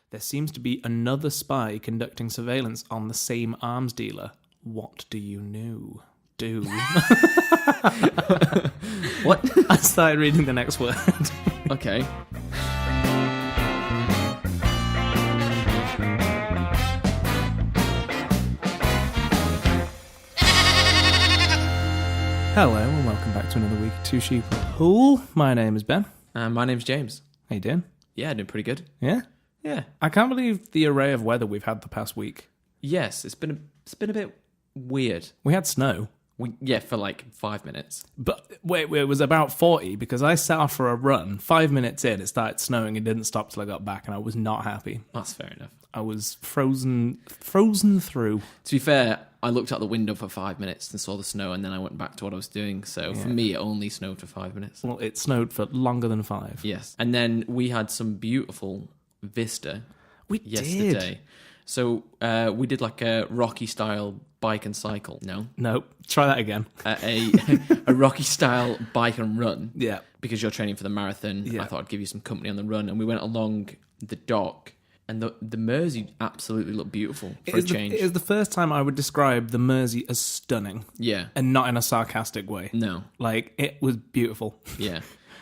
There seems to be another spy conducting surveillance on the same arms dealer. What do you know? Do. What? I started reading the next word. Okay. Hello and welcome back to another week of Two Sheep and a Pool. My name is Ben. My name's James. How you doing? Yeah, doing pretty good. Yeah? Yeah. I can't believe the array of weather we've had the past week. Yes, it's been a bit weird. We had snow. For like 5 minutes. But wait, it was about 40 because I set off for a run. 5 minutes in, it started snowing and didn't stop till I got back, and I was not happy. That's fair enough. I was frozen through. To be fair, I looked out the window for 5 minutes and saw the snow, and then I went back to what I was doing. So for me, it only snowed for 5 minutes. Well, it snowed for longer than 5. Yes. And then we had some beautiful vista yesterday. Did. So we did like a Rocky style bike and cycle. No. Nope. Try that again. A Rocky style bike and run. Yeah. Because you're training for the marathon. Yeah. I thought I'd give you some company on the run. And we went along the dock. And the Mersey absolutely looked beautiful for a change. It is the first time I would describe the Mersey as stunning. Yeah. And not in a sarcastic way. No. Like, it was beautiful. Yeah.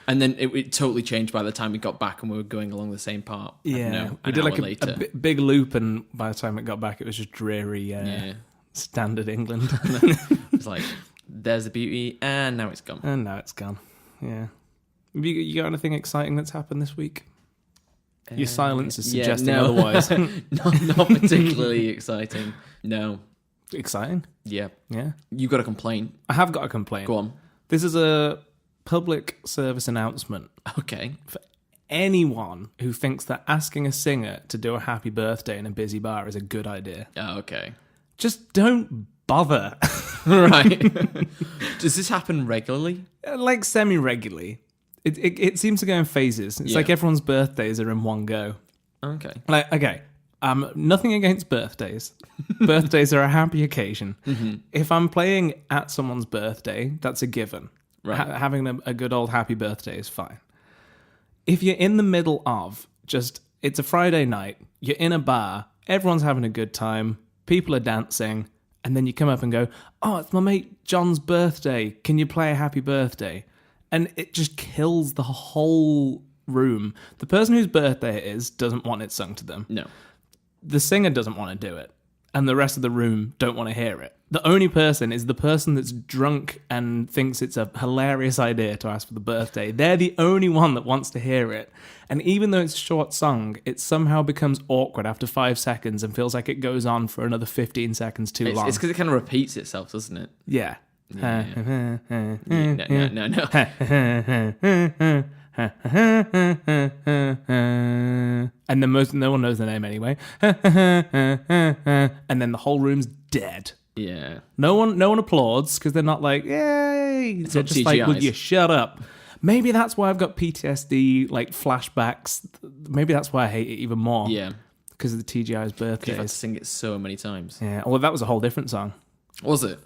And then it totally changed by the time we got back and we were going along the same part. Yeah. We did like later. a big loop, and by the time it got back, it was just dreary, standard England. It's like, there's the beauty, and now it's gone. And now it's gone. Yeah. Have you got anything exciting that's happened this week? Your silence is suggesting otherwise. not particularly exciting. No. Exciting? Yeah. Yeah. You got a complaint. I have got a complaint. Go on. This is a public service announcement Okay. for anyone who thinks that asking a singer to do a happy birthday in a busy bar is a good idea. Oh, okay. Just don't bother. Right. Does this happen regularly? Like semi-regularly. It seems to go in phases. It's like everyone's birthdays are in one go. Okay. Like, okay, nothing against birthdays. Birthdays are a happy occasion. Mm-hmm. If I'm playing at someone's birthday, that's a given. Right. Having a good old happy birthday is fine. If you're in the middle of it's a Friday night, you're in a bar, everyone's having a good time, people are dancing, and then you come up and go, oh, it's my mate John's birthday. Can you play a happy birthday? And it just kills the whole room. The person whose birthday it is doesn't want it sung to them. No. The singer doesn't want to do it. And the rest of the room don't want to hear it. The only person is the person that's drunk and thinks it's a hilarious idea to ask for the birthday. They're the only one that wants to hear it. And even though it's a short song, it somehow becomes awkward after 5 seconds and feels like it goes on for another 15 seconds too long. It's because it kind of repeps itself, doesn't it? Yeah. No. And then no one knows the name anyway. And then the whole room's dead. Yeah. No one applauds because they're not like, yay. They're just like, would you shut up? Maybe that's why I've got PTSD, like flashbacks. Maybe that's why I hate it even more. Yeah. Because of the TGI's birthdays. You've had to sing it so many times. Yeah. Well, that was a whole different song. Was it?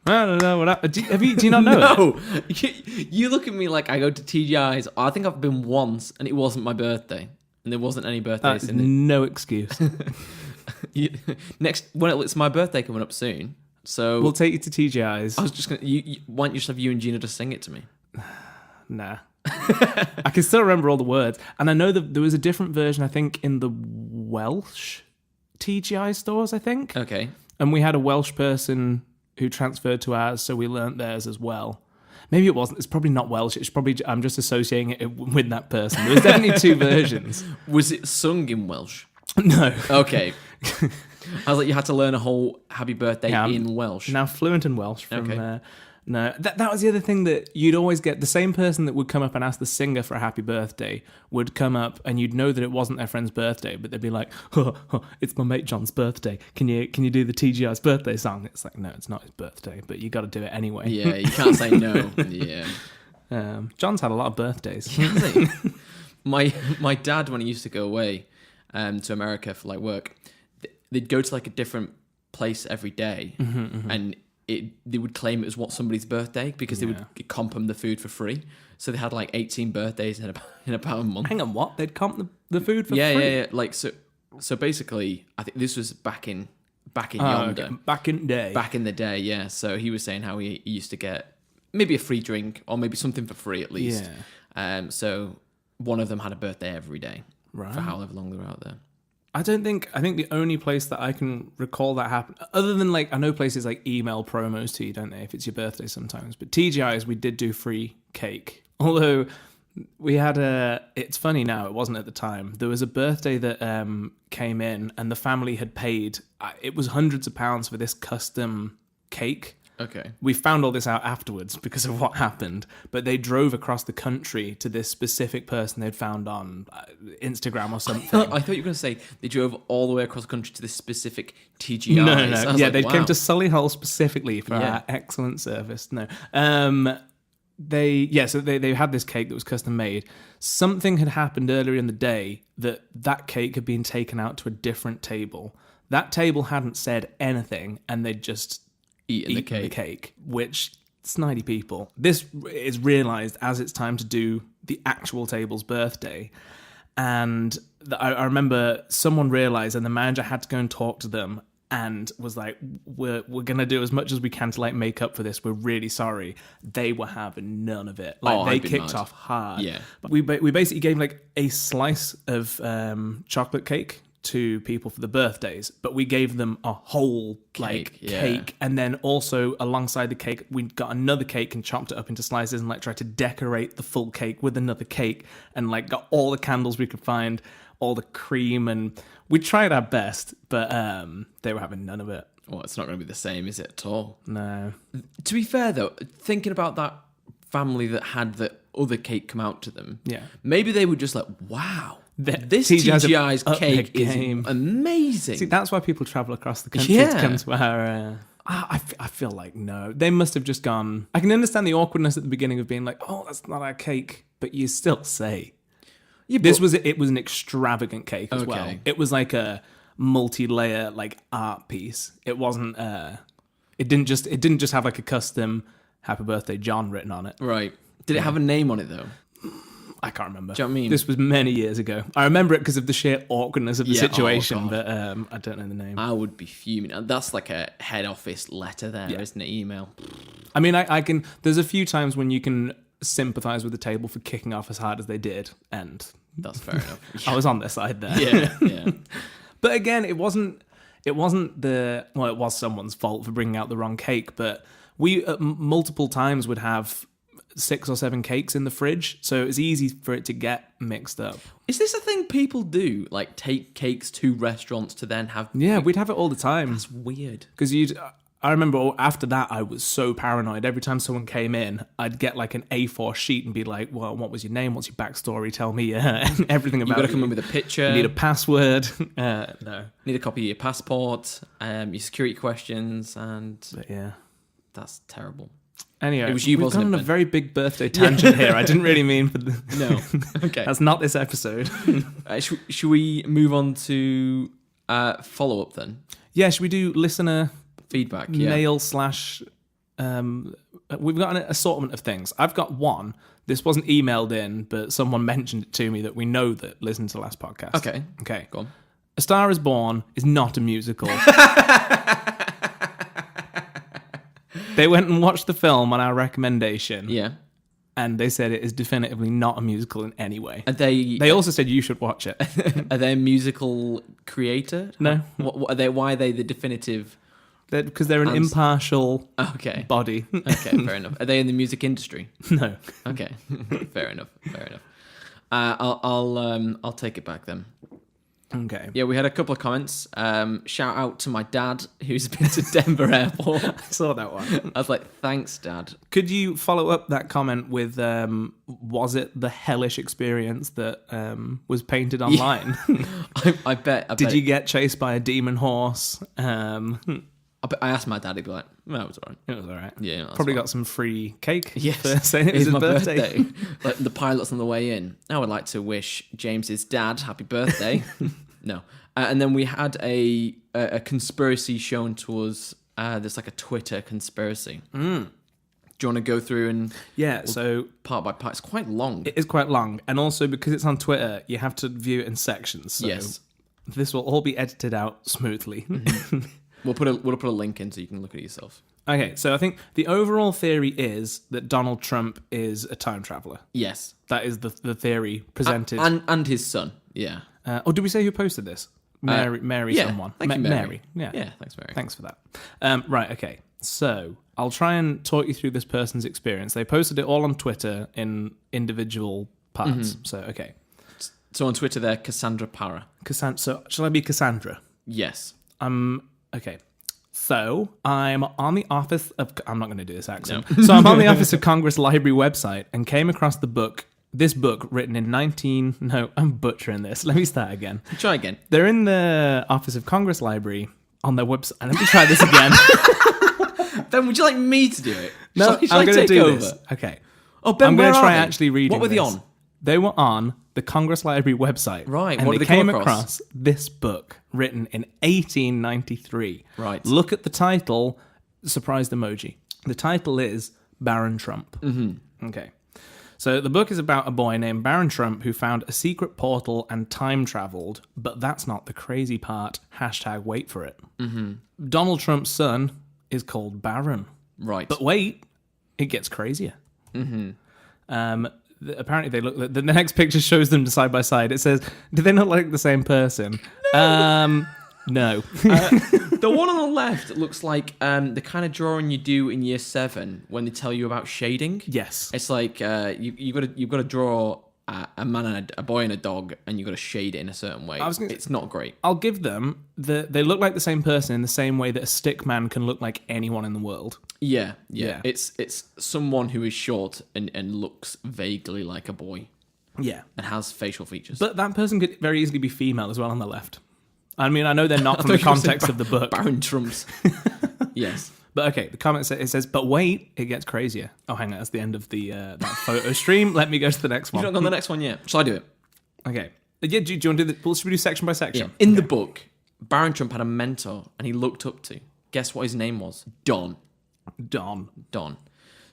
I don't know what. Do you not know No. You look at me like I go to TGI's. I think I've been once, and it wasn't my birthday, and there wasn't any birthdays That's in it. no excuse. It's my birthday coming up soon, so We'll take you to TGI's. I was just gonna. Why don't you just have you and Gina just sing it to me? Nah. I can still remember all the words. And I know that there was a different version, I think, in the Welsh TGI stores, I think. Okay. And we had a Welsh person who transferred to ours, so we learnt theirs as well. Maybe it wasn't. It's probably not Welsh. It's probably I'm just associating it with that person. There was definitely 2 versions. Was it sung in Welsh? No. Okay. I was like, you had to learn a whole happy birthday in Welsh. Now fluent in Welsh from Okay. No, that was the other thing that you'd always get. The same person that would come up and ask the singer for a happy birthday would come up, and you'd know that it wasn't their friend's birthday, but they'd be like, it's my mate John's birthday. Can you do the TGI's birthday song? It's like, no, it's not his birthday, but you got to do it anyway. Yeah, you can't say no. Yeah. John's had a lot of birthdays. Has he? My dad, when he used to go away to America for like work, they'd go to like a different place every day, and they would claim it was somebody's birthday because they would comp them the food for free. So they had like 18 birthdays in about a month. Hang on, what? They'd comp the food for free. Yeah. Like so basically, I think this was back in yonder. Okay. Back in the day. Yeah. So he was saying how he used to get maybe a free drink or maybe something for free at least. Yeah. So one of them had a birthday every day for however long they were out there. I think the only place that I can recall that happened, other than like, I know places like email promos to you, don't they, if it's your birthday sometimes. But TGI's, we did do free cake. Although we had it's funny now, it wasn't at the time. There was a birthday that came in and the family had paid, it was hundreds of pounds for this custom cake. Okay. We found all this out afterwards because of what happened, but they drove across the country to this specific person they'd found on Instagram or something. I thought you were going to say they drove all the way across the country to this specific TGI. No. Yeah, they came to Solihull specifically for our excellent service. No. They had this cake that was custom made. Something had happened earlier in the day that cake had been taken out to a different table. That table hadn't said anything, and they'd just eaten the cake, which snidey people. This is realised as it's time to do the actual table's birthday. And I remember someone realised, and the manager had to go and talk to them and was like, we're going to do as much as we can to like make up for this. We're really sorry. They were having none of it. Like they kicked off hard. Yeah. We basically gave like a slice of chocolate cake to people for the birthdays, but we gave them a whole cake, and then also alongside the cake we got another cake and chopped it up into slices and like tried to decorate the full cake with another cake and like got all the candles we could find, all the cream, and we tried our best, but they were having none of it. Well, it's not going to be the same, is it, at all? No. To be fair though, thinking about that family that had the other cake come out to them, maybe they were just like, wow, this TGI's cake is amazing. See, that's why people travel across the country to come to our... I feel like, no. They must have just gone... I can understand the awkwardness at the beginning of being like, oh, that's not our cake, but you still say... Yeah, it was an extravagant cake as well. It was like a multi-layer like art piece. It wasn't... It didn't just have like a custom Happy Birthday John written on it. Right. Did it have a name on it though? I can't remember. Do you know what I mean? This was many years ago. I remember it because of the sheer awkwardness of the situation, but I don't know the name. I would be fuming. That's like a head office letter there, isn't it? Email. I mean, I can... There's a few times when you can sympathise with the table for kicking off as hard as they did, and... That's fair enough. I was on their side there. Yeah. But again, it wasn't it was someone's fault for bringing out the wrong cake, but we multiple times would have 6 or 7 cakes in the fridge, so it was easy for it to get mixed up. Is this a thing people do? Like take cakes to restaurants to then have... Yeah, we'd have it all the time. That's weird. Because I remember after that, I was so paranoid. Every time someone came in, I'd get like an A4 sheet and be like, well, what was your name? What's your backstory? Tell me everything about you. You've got to come in with a picture. You need a password. No. Need a copy of your passport, your security questions, and... But yeah. That's terrible. Anyway, it was you, we've wasn't gone it, on a very big birthday tangent here. I didn't really mean for the... No. Okay. That's not this episode. Should we move on to follow-up then? Yeah, should we do listener... feedback, mail / we've got an assortment of things. I've got one. This wasn't emailed in, but someone mentioned it to me that we know that listened to the last podcast. Okay. Go on. A Star is Born is not a musical. They went and watched the film on our recommendation. Yeah. And they said it is definitively not a musical in any way. Are they also said you should watch it. Are they a musical creator? No. What are they? Why are they the definitive... Because they're an impartial body. Okay, fair enough. Are they in the music industry? No. Okay, fair enough. I'll take it back then. Okay. Yeah, we had a couple of comments. Shout out to my dad who's been to Denver Airport. I saw that one. I was like, thanks, Dad. Could you follow up that comment with, was it the hellish experience that was painted online? Yeah. I bet. Did you get chased by a demon horse? I asked my dad, he'd be like, no, it was all right. It was all right. Yeah. Probably got some free cake. Yes. For saying it was his my birthday. Like the pilot's on the way in. I would like to wish James's dad happy birthday. No. And then we had a conspiracy shown to us. There's like a Twitter conspiracy Do you want to go through and Yeah, so part by part? It's quite long. it is quite long. And also because it's on Twitter, you have to view it in sections. So Yes. this will all be edited out smoothly. We'll put a link in so you can look at it yourself. Okay, so I think the overall theory is that Donald Trump is a time traveler. Yes. That is the theory presented. And his son. Yeah. Did we say who posted this? Mary yeah. someone. Thank you, Mary. Yeah. Yeah, thanks, Mary. Thanks for that. Right, okay. So I'll try and talk you through this person's experience. They posted it all on Twitter in individual parts. So, okay. So on Twitter, they're Cassandra Para. So shall I be Cassandra? Yes. Okay. So I'm on the office of... I'm not going to do this accent. No. So I'm on the Office of Congress Library website and came across this book written in No, I'm butchering this. Let me start again. Try again. They're in the Office of Congress Library on their website. Let me try this again. Ben, would you like me to do it? No, I'm going to do over? this. Okay. Oh, Ben, I'm going to try they? actually reading What were they this. on? They were on the Congress Library website. Right, And what they did they come came across? this book written in 1893. Right. Look at the title, surprised emoji. The title is Baron Trump. Mm-hmm. Okay. So the book is about a boy named Baron Trump who found a secret portal and time traveled, but that's not the crazy part. # wait for it. Mm-hmm. Donald Trump's son is called Baron. Right. But wait, it gets crazier. Apparently they look. The next picture shows them side by side. It says, "Do they not look like the same person?" No. The one on the left looks like the kind of drawing you do in year 7 when they tell you about shading. Yes. It's like you've got to draw a man and a boy and a dog, and you've got to shade it in a certain way. It's not great. I'll give them they look like the same person in the same way that a stick man can look like anyone in the world. Yeah. Yeah. It's someone who is short and looks vaguely like a boy. Yeah. And has facial features. But that person could very easily be female as well on the left. I mean, I know they're not from the context of the book. Baron Trump's. Yes. But okay, the comment says, but wait, it gets crazier. Oh, hang on, that's the end of the that photo stream. Let me go to the next one. You've not gone to the next one yet. Shall I do it? Okay. Yeah, do you want to do the... Should we do section by section? Yeah. In the book, Baron Trump had a mentor and he looked up to. Guess what his name was? Don.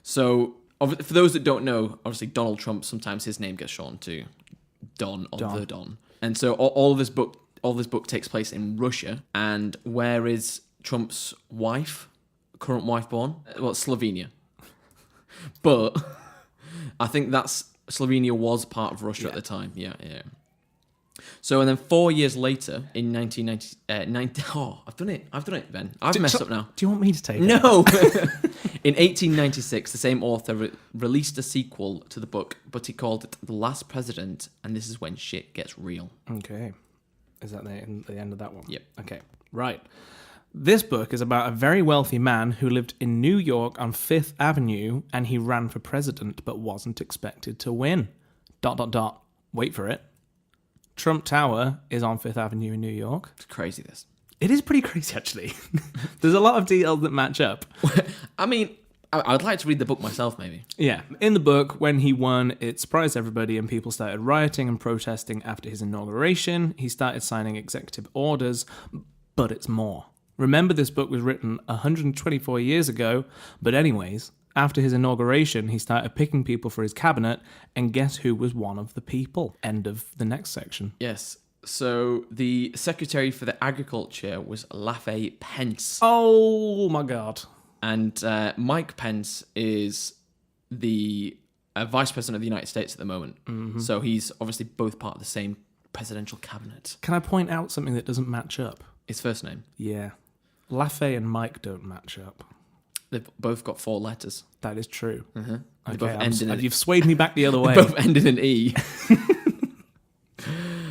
So, for those that don't know, obviously Donald Trump, sometimes his name gets shortened to Don or the Don. And so all this book takes place in Russia. And where is Trump's current wife born? Well, Slovenia. But I think Slovenia was part of Russia at the time. Yeah. So, and then 4 years later, in 1990... I've done it, Ben. I've messed up now. Do you want me to take it? No! In 1896, the same author released a sequel to the book, but he called it The Last President, and this is when shit gets real. Okay. Is that the end of that one? Yep. Okay. Right. This book is about a very wealthy man who lived in New York on 5th Avenue, and he ran for president but wasn't expected to win. ... Wait for it. Trump Tower is on 5th Avenue in New York. It's crazy, this. It is pretty crazy, actually. There's a lot of details that match up. I mean, I'd like to read the book myself, maybe. Yeah. In the book, when he won, it surprised everybody and people started rioting and protesting after his inauguration. He started signing executive orders, but it's more. Remember, this book was written 124 years ago, but anyways, after his inauguration, he started picking people for his cabinet, and guess who was one of the people? End of the next section. Yes. So the Secretary for the Agriculture was Lafayette Pence. Oh my God. And Mike Pence is the Vice President of the United States at the moment. Mm-hmm. So he's obviously both part of the same presidential cabinet. Can I point out something that doesn't match up? His first name? Yeah. Lafay and Mike don't match up. They've both got 4 letters. That is true. Mm-hmm. Okay, both end in you've swayed me back the other way. Both end in an E.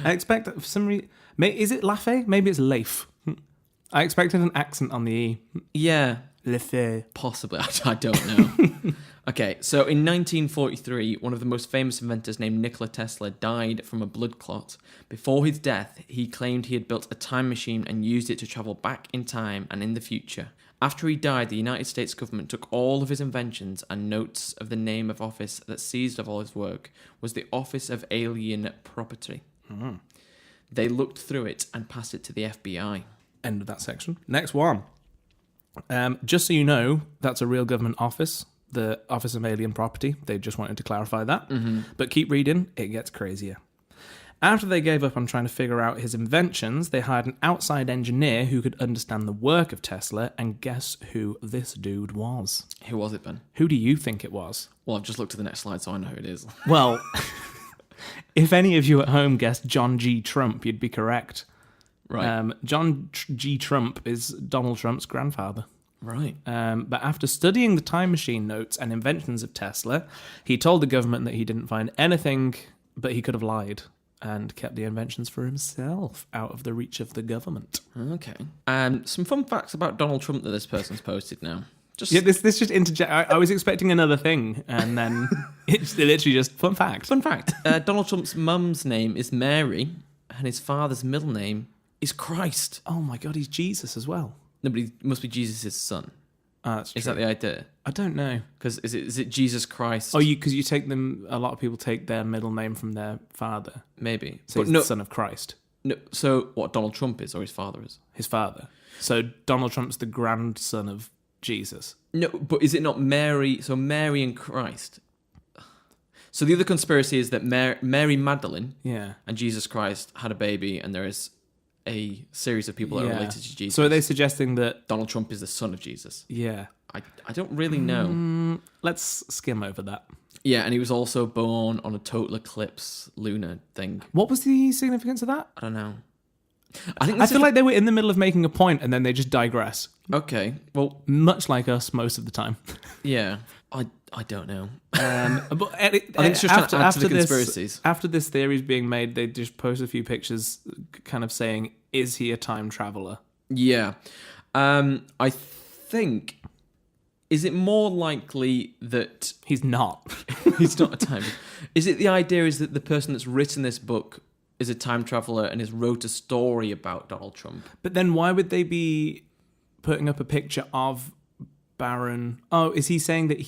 I expect for some reason... Is it Lafay? Maybe it's Leif. I expected an accent on the E. Yeah. Lafay. Possibly. I don't know. Okay, so in 1943, one of the most famous inventors named Nikola Tesla died from a blood clot. Before his death, he claimed he had built a time machine and used it to travel back in time and in the future. After he died, the United States government took all of his inventions and notes of the name of office that seized of all his work was the Office of Alien Property. Mm-hmm. They looked through it and passed it to the FBI. End of that section. Next one. Just so you know, that's a real government office. the Office of Alien Property. They just wanted to clarify that. But keep reading, it gets crazier. After they gave up on trying to figure out his inventions, they hired an outside engineer who could understand the work of Tesla, and guess who this dude was? Who was it, Ben? Who do you think it was? Well, I've just looked at the next slide, so I know who it is. Well, if any of you at home guessed John G. Trump, you'd be correct. Right. John G. Trump is Donald Trump's grandfather. Right. But after studying the time machine notes and inventions of Tesla, he told the government that he didn't find anything, but he could have lied and kept the inventions for himself out of the reach of the government. Okay. Some fun facts about Donald Trump that this person's posted now. Yeah, this just interject. I was expecting another thing, and then it's literally just fun fact. Fun fact. Donald Trump's mum's name is Mary, and his father's middle name is Christ. Oh my God, he's Jesus as well. No, but he must be Jesus' son. That's true. Is that the idea? I don't know. Because is it Jesus Christ? Oh, because you take them. A lot of people take their middle name from their father. Maybe. So he's the son of Christ. No. So what Donald Trump is, or his father is? His father. So Donald Trump's the grandson of Jesus. No, but is it not Mary? So Mary and Christ. So the other conspiracy is that Mary Magdalene, and Jesus Christ had a baby, and there is a series of people that are related to Jesus. So are they suggesting that Donald Trump is the son of Jesus? Yeah. I don't really know. Let's skim over that. Yeah, and he was also born on a total eclipse lunar thing. What was the significance of that? I don't know. I feel like they were in the middle of making a point and then they just digress. Okay, well, much like us most of the time. Yeah, I don't know. But I think it's just to add to the conspiracies. After this theory is being made, they just post a few pictures kind of saying, is he a time traveler? Yeah. I think... Is it more likely that... He's not. He's not a time traveler. Is it the idea is that the person that's written this book is a time traveler and has wrote a story about Donald Trump? But then why would they be putting up a picture of Baron... Oh, is he saying that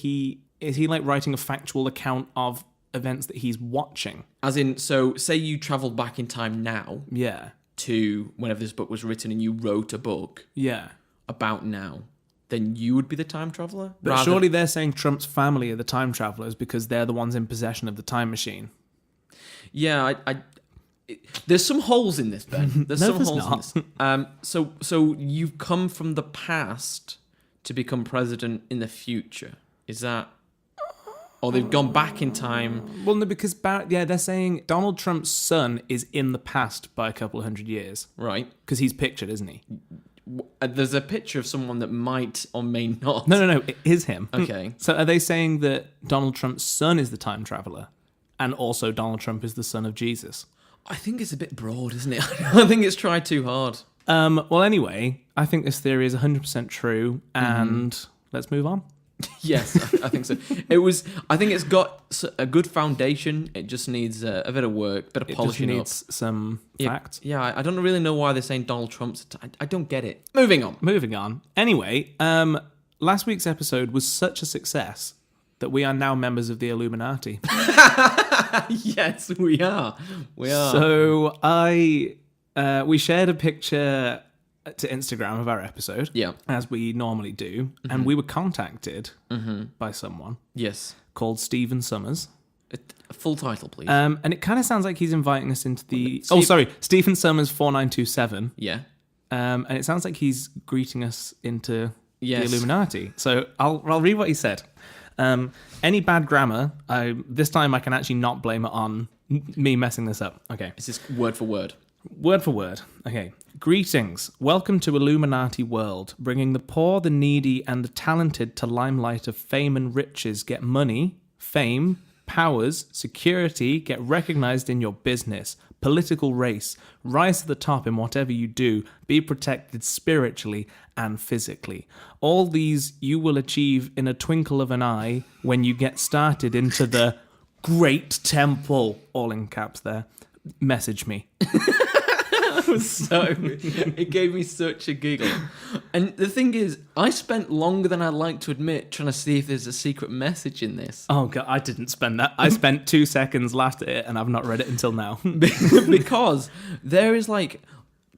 Is he like writing a factual account of events that he's watching? As in, so say you travelled back in time now. Yeah. To whenever this book was written and you wrote a book. Yeah. About now. Then you would be the time traveller? But surely they're saying Trump's family are the time travellers because they're the ones in possession of the time machine. Yeah, there's some holes in this, Ben. There's some holes in this. So you've come from the past to become president in the future. Is that... Or they've gone back in time. Well, no, because they're saying Donald Trump's son is in the past by a couple of hundred years. Right. Because he's pictured, isn't he? There's a picture of someone that might or may not. No, it is him. Okay. So are they saying that Donald Trump's son is the time traveler, and also Donald Trump is the son of Jesus? I think it's a bit broad, isn't it? I think it's tried too hard. Well, anyway, I think this theory is 100% true, and let's move on. Yes, I think so. I think it's got a good foundation. It just needs a bit of work, a bit of polishing up. It just needs some facts. Yeah, I don't really know why they're saying Donald Trump's... I don't get it. Moving on. Anyway, last week's episode was such a success that we are now members of the Illuminati. Yes, we are. So we shared a picture to Instagram of our episode, as we normally do, and we were contacted by someone, called Stephen Summers. A full title, please. And it kind of sounds like he's inviting us into the... Stephen Summers 4927. Yeah. And it sounds like he's greeting us into the Illuminati. So I'll read what he said. Any bad grammar, this time I can actually not blame it on me messing this up. Okay. Is this word for word? Word for word. Okay. Greetings. Welcome to Illuminati World, bringing the poor, the needy, and the talented to limelight of fame and riches. Get money, fame, powers, security, get recognized in your business, political race, rise to the top in whatever you do, be protected spiritually and physically. All these you will achieve in a twinkle of an eye when you get started into the Great Temple, all in caps there. Message me. It gave me such a giggle. And the thing is, I spent longer than I'd like to admit trying to see if there's a secret message in this. Oh, God, I didn't spend that. I spent 2 seconds, laughed at it, and I've not read it until now. Because there is, like,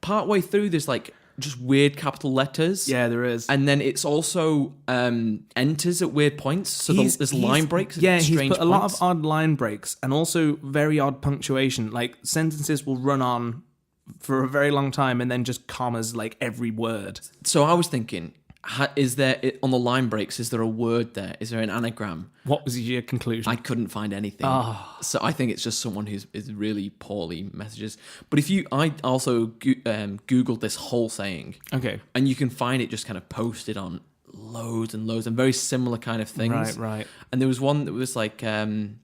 partway through this, like, just weird capital letters. Yeah, there is. And then it's also enters at weird points. So there's line breaks. Yeah, at he's strange put a lot points. of odd line breaks and also very odd punctuation. Like sentences will run on for a very long time and then just commas like every word. So I was thinking, is there on the line breaks? Is there a word there? Is there an anagram? What was your conclusion? I couldn't find anything. Oh. So I think it's just someone who's is really poorly messages. But I also Googled this whole saying. Okay. And you can find it just kind of posted on loads and loads and very similar kind of things. Right. And there was one that was like from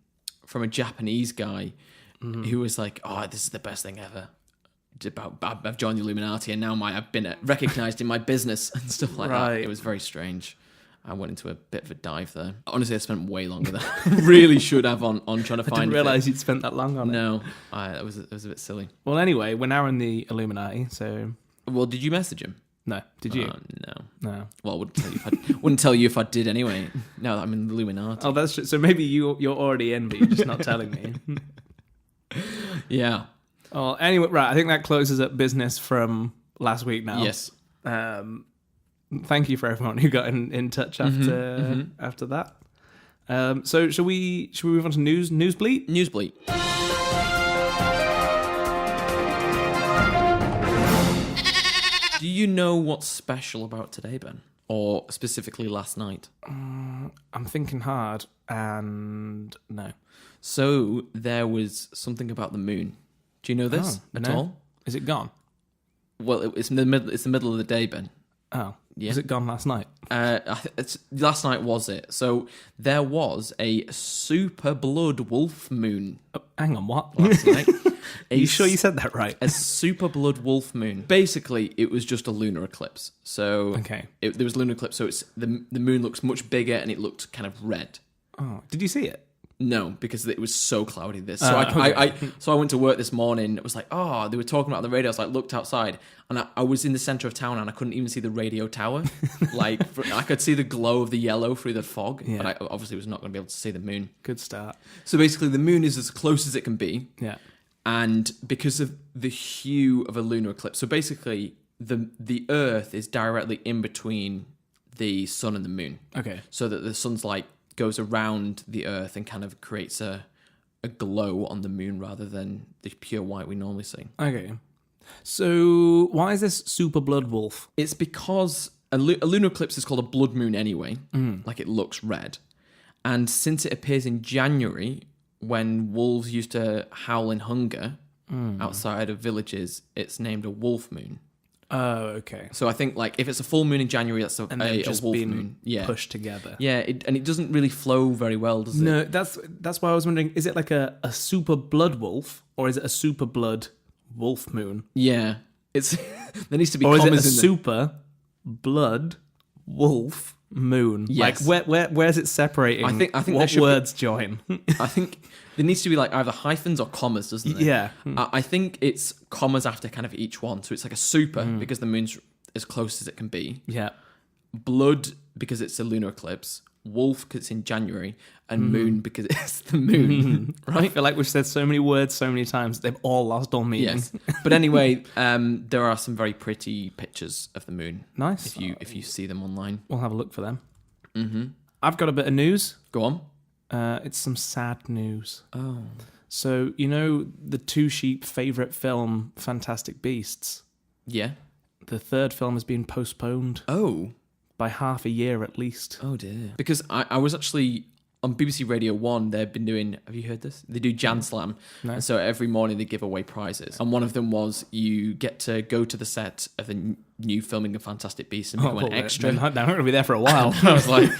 a Japanese guy who was like, "Oh, this is the best thing ever. I've joined the Illuminati and now I've been recognized in my business," and stuff like that. It was very strange. I went into a bit of a dive there. Honestly, I spent way longer than I really should have on trying to find it. I didn't realise you'd spent that long on it. No, it was a bit silly. Well, anyway, we're now in the Illuminati, so... Well, did you message him? No. Did you? No. Well, I wouldn't tell you if I did anyway. No, I'm in the Illuminati. Oh, that's true. So maybe you're already in, but you're just not telling me. Yeah. Oh, anyway, right. I think that closes up business from last week now. Yes. Thank you for everyone who got in touch after that. So should we move on to news? News Bleat? News Bleat. Do you know what's special about today, Ben? Or specifically last night? I'm thinking hard, and no. So there was something about the moon. Do you know this at all? Is it gone? Well, it's the middle of the day, Ben. Oh, yeah. Was it gone last night? Last night was it? So there was a super blood wolf moon. Oh, hang on, what? Last night. Are you sure you said that right? A super blood wolf moon. Basically, it was just a lunar eclipse. So okay, there was a lunar eclipse. So it's the moon looks much bigger and it looked kind of red. Oh, did you see it? No, because it was so cloudy. So I went to work this morning. It was like, they were talking about the radio. I was like, looked outside, and I was in the center of town, and I couldn't even see the radio tower. Like I could see the glow of the yellow through the fog, but I obviously was not going to be able to see the moon. Good start. So basically, the moon is as close as it can be. Yeah. And because of the hue of a lunar eclipse, so basically the Earth is directly in between the sun and the moon. Okay. So that the sun's light goes around the Earth and kind of creates a glow on the moon rather than the pure white we normally see. Okay. So why is this super blood wolf? It's because a lunar eclipse is called a blood moon anyway. Like it looks red. And since it appears in January, when wolves used to howl in hunger outside of villages, it's named a wolf moon. Oh, okay. So I think like if it's a full moon in January, that's a wolf moon. Yeah, pushed together. Yeah, and it doesn't really flow very well, does it? No, that's why I was wondering: is it like a super blood wolf, or is it a super blood wolf moon? Yeah, it's there needs to be. Or is it a commas in super blood wolf moon? Yes. Like where's it separating? I think what words join? I think there needs to be like either hyphens or commas, doesn't there? Yeah. I think it's commas after kind of each one. So it's like a super because the moon's as close as it can be. Yeah. Blood because it's a lunar eclipse. Wolf because it's in January. And moon because it's the moon. Right? I feel like we've said so many words so many times, they've all lost all meaning. Yes. But anyway, there are some very pretty pictures of the moon. Nice. If you see them online. We'll have a look for them. Mm-hmm. I've got a bit of news. Go on. It's some sad news. Oh. So, you know the Two Sheep favourite film, Fantastic Beasts? Yeah. The third film has been postponed. Oh. By half a year at least. Oh dear. Because I was actually on BBC Radio 1, they've been doing, have you heard this? They do Jan Slam. No. And so every morning they give away prizes. And one of them was you get to go to the set of the new filming of Fantastic Beasts and become an extra. They're not going to be there for a while. I was like,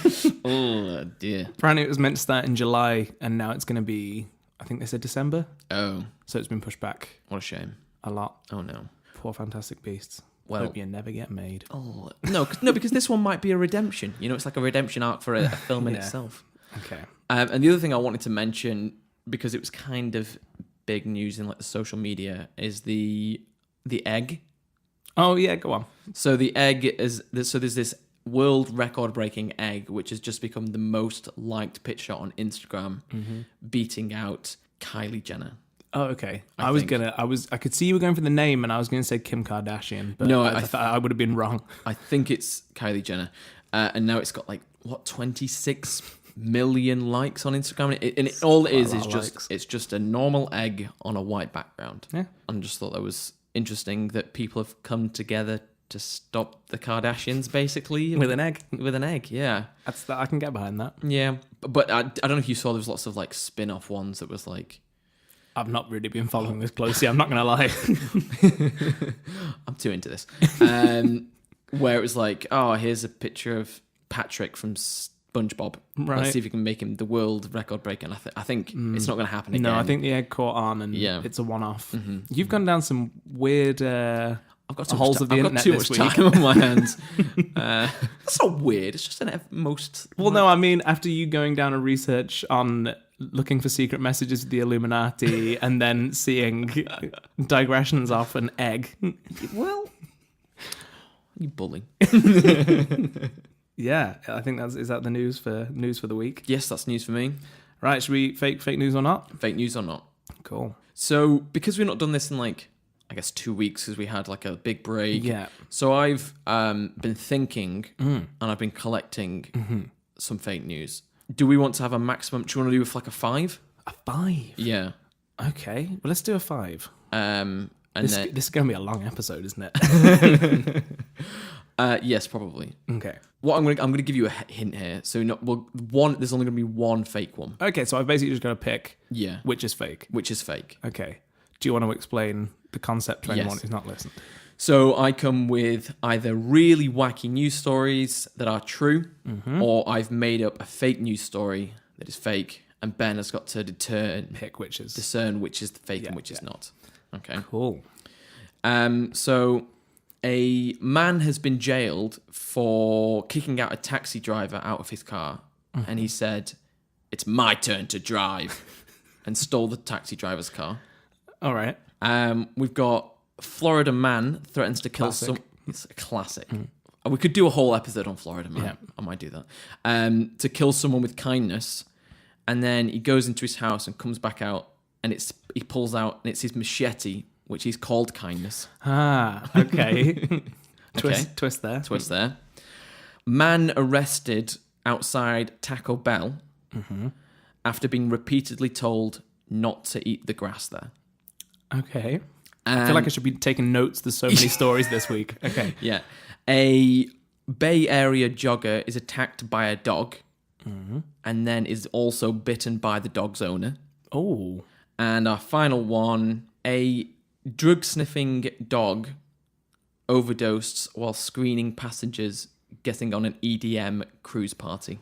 oh dear. Apparently it was meant to start in July and now it's going to be, I think they said December. Oh. So it's been pushed back. What a shame. A lot. Oh no. Poor Fantastic Beasts. Well, hope you never get made. Oh no, because this one might be a redemption. You know, it's like a redemption arc for a film in itself. Okay. And the other thing I wanted to mention, because it was kind of big news in like the social media, is the egg. Oh yeah, go on. So the egg is there's this world record breaking egg which has just become the most liked picture on Instagram, beating out Kylie Jenner. Oh, okay. I I could see you were going for the name, and I was going to say Kim Kardashian, but No, I thought I would have been wrong. I think it's Kylie Jenner. And now it's got 26 million likes on Instagram. All it is it's just a normal egg on a white background. Yeah. I just thought that was interesting that people have come together to stop the Kardashians, basically. With an egg. With an egg, yeah. I can get behind that. Yeah. But I don't know if you saw, there was lots of spin-off ones that was I've not really been following this closely, I'm not going to lie. I'm too into this. Where it was here's a picture of Patrick from SpongeBob. Right. Let's see if you can make him the world record breaker. And I think it's not going to happen again. No, I think the egg caught on, and it's a one-off. Mm-hmm. You've gone down some weird I've got holes of the internet too this much week. time on my hands. That's not weird. It's just most... Well, no, I mean, after you going down a research on looking for secret messages of the Illuminati and then seeing digressions off an egg. Well, you bully. Yeah, I think is that the news for the week? Yes, that's news for me. Right, should we fake news or not? Fake news or not? Cool. So, because we've not done this in I guess 2 weeks, because we had a big break. Yeah. So I've been thinking, and I've been collecting some fake news. Do we want to have a maximum? Do you want to do with a 5? A 5? Yeah. Okay, well, let's do a 5. And this is going to be a long episode, isn't it? Yes, probably. Okay. What I'm going to give you a hint here. So there's only going to be one fake one. Okay, so I've basically just got to pick. Yeah. Which is fake. Which is fake. Okay. Do you want to explain the concept to anyone who's not listened? So I come with either really wacky news stories that are true, or I've made up a fake news story that is fake, and Ben has got to discern which is the fake and which is not. Okay. Cool. So a man has been jailed for kicking out a taxi driver out of his car, and he said, "It's my turn to drive," and stole the taxi driver's car. All right. We've got Florida man threatens to kill some. It's a classic. We could do a whole episode on Florida man. Yeah. I might do that. To kill someone with kindness, and then he goes into his house and comes back out, and he pulls out, and it's his machete, which he's called kindness. Ah, okay. Twist there. Man arrested outside Taco Bell after being repeatedly told not to eat the grass there. Okay. I feel like I should be taking notes. There's so many stories this week. Okay. Yeah. A Bay Area jogger is attacked by a dog and then is also bitten by the dog's owner. Oh. And our final one, a drug-sniffing dog overdosed while screening passengers getting on an EDM cruise party.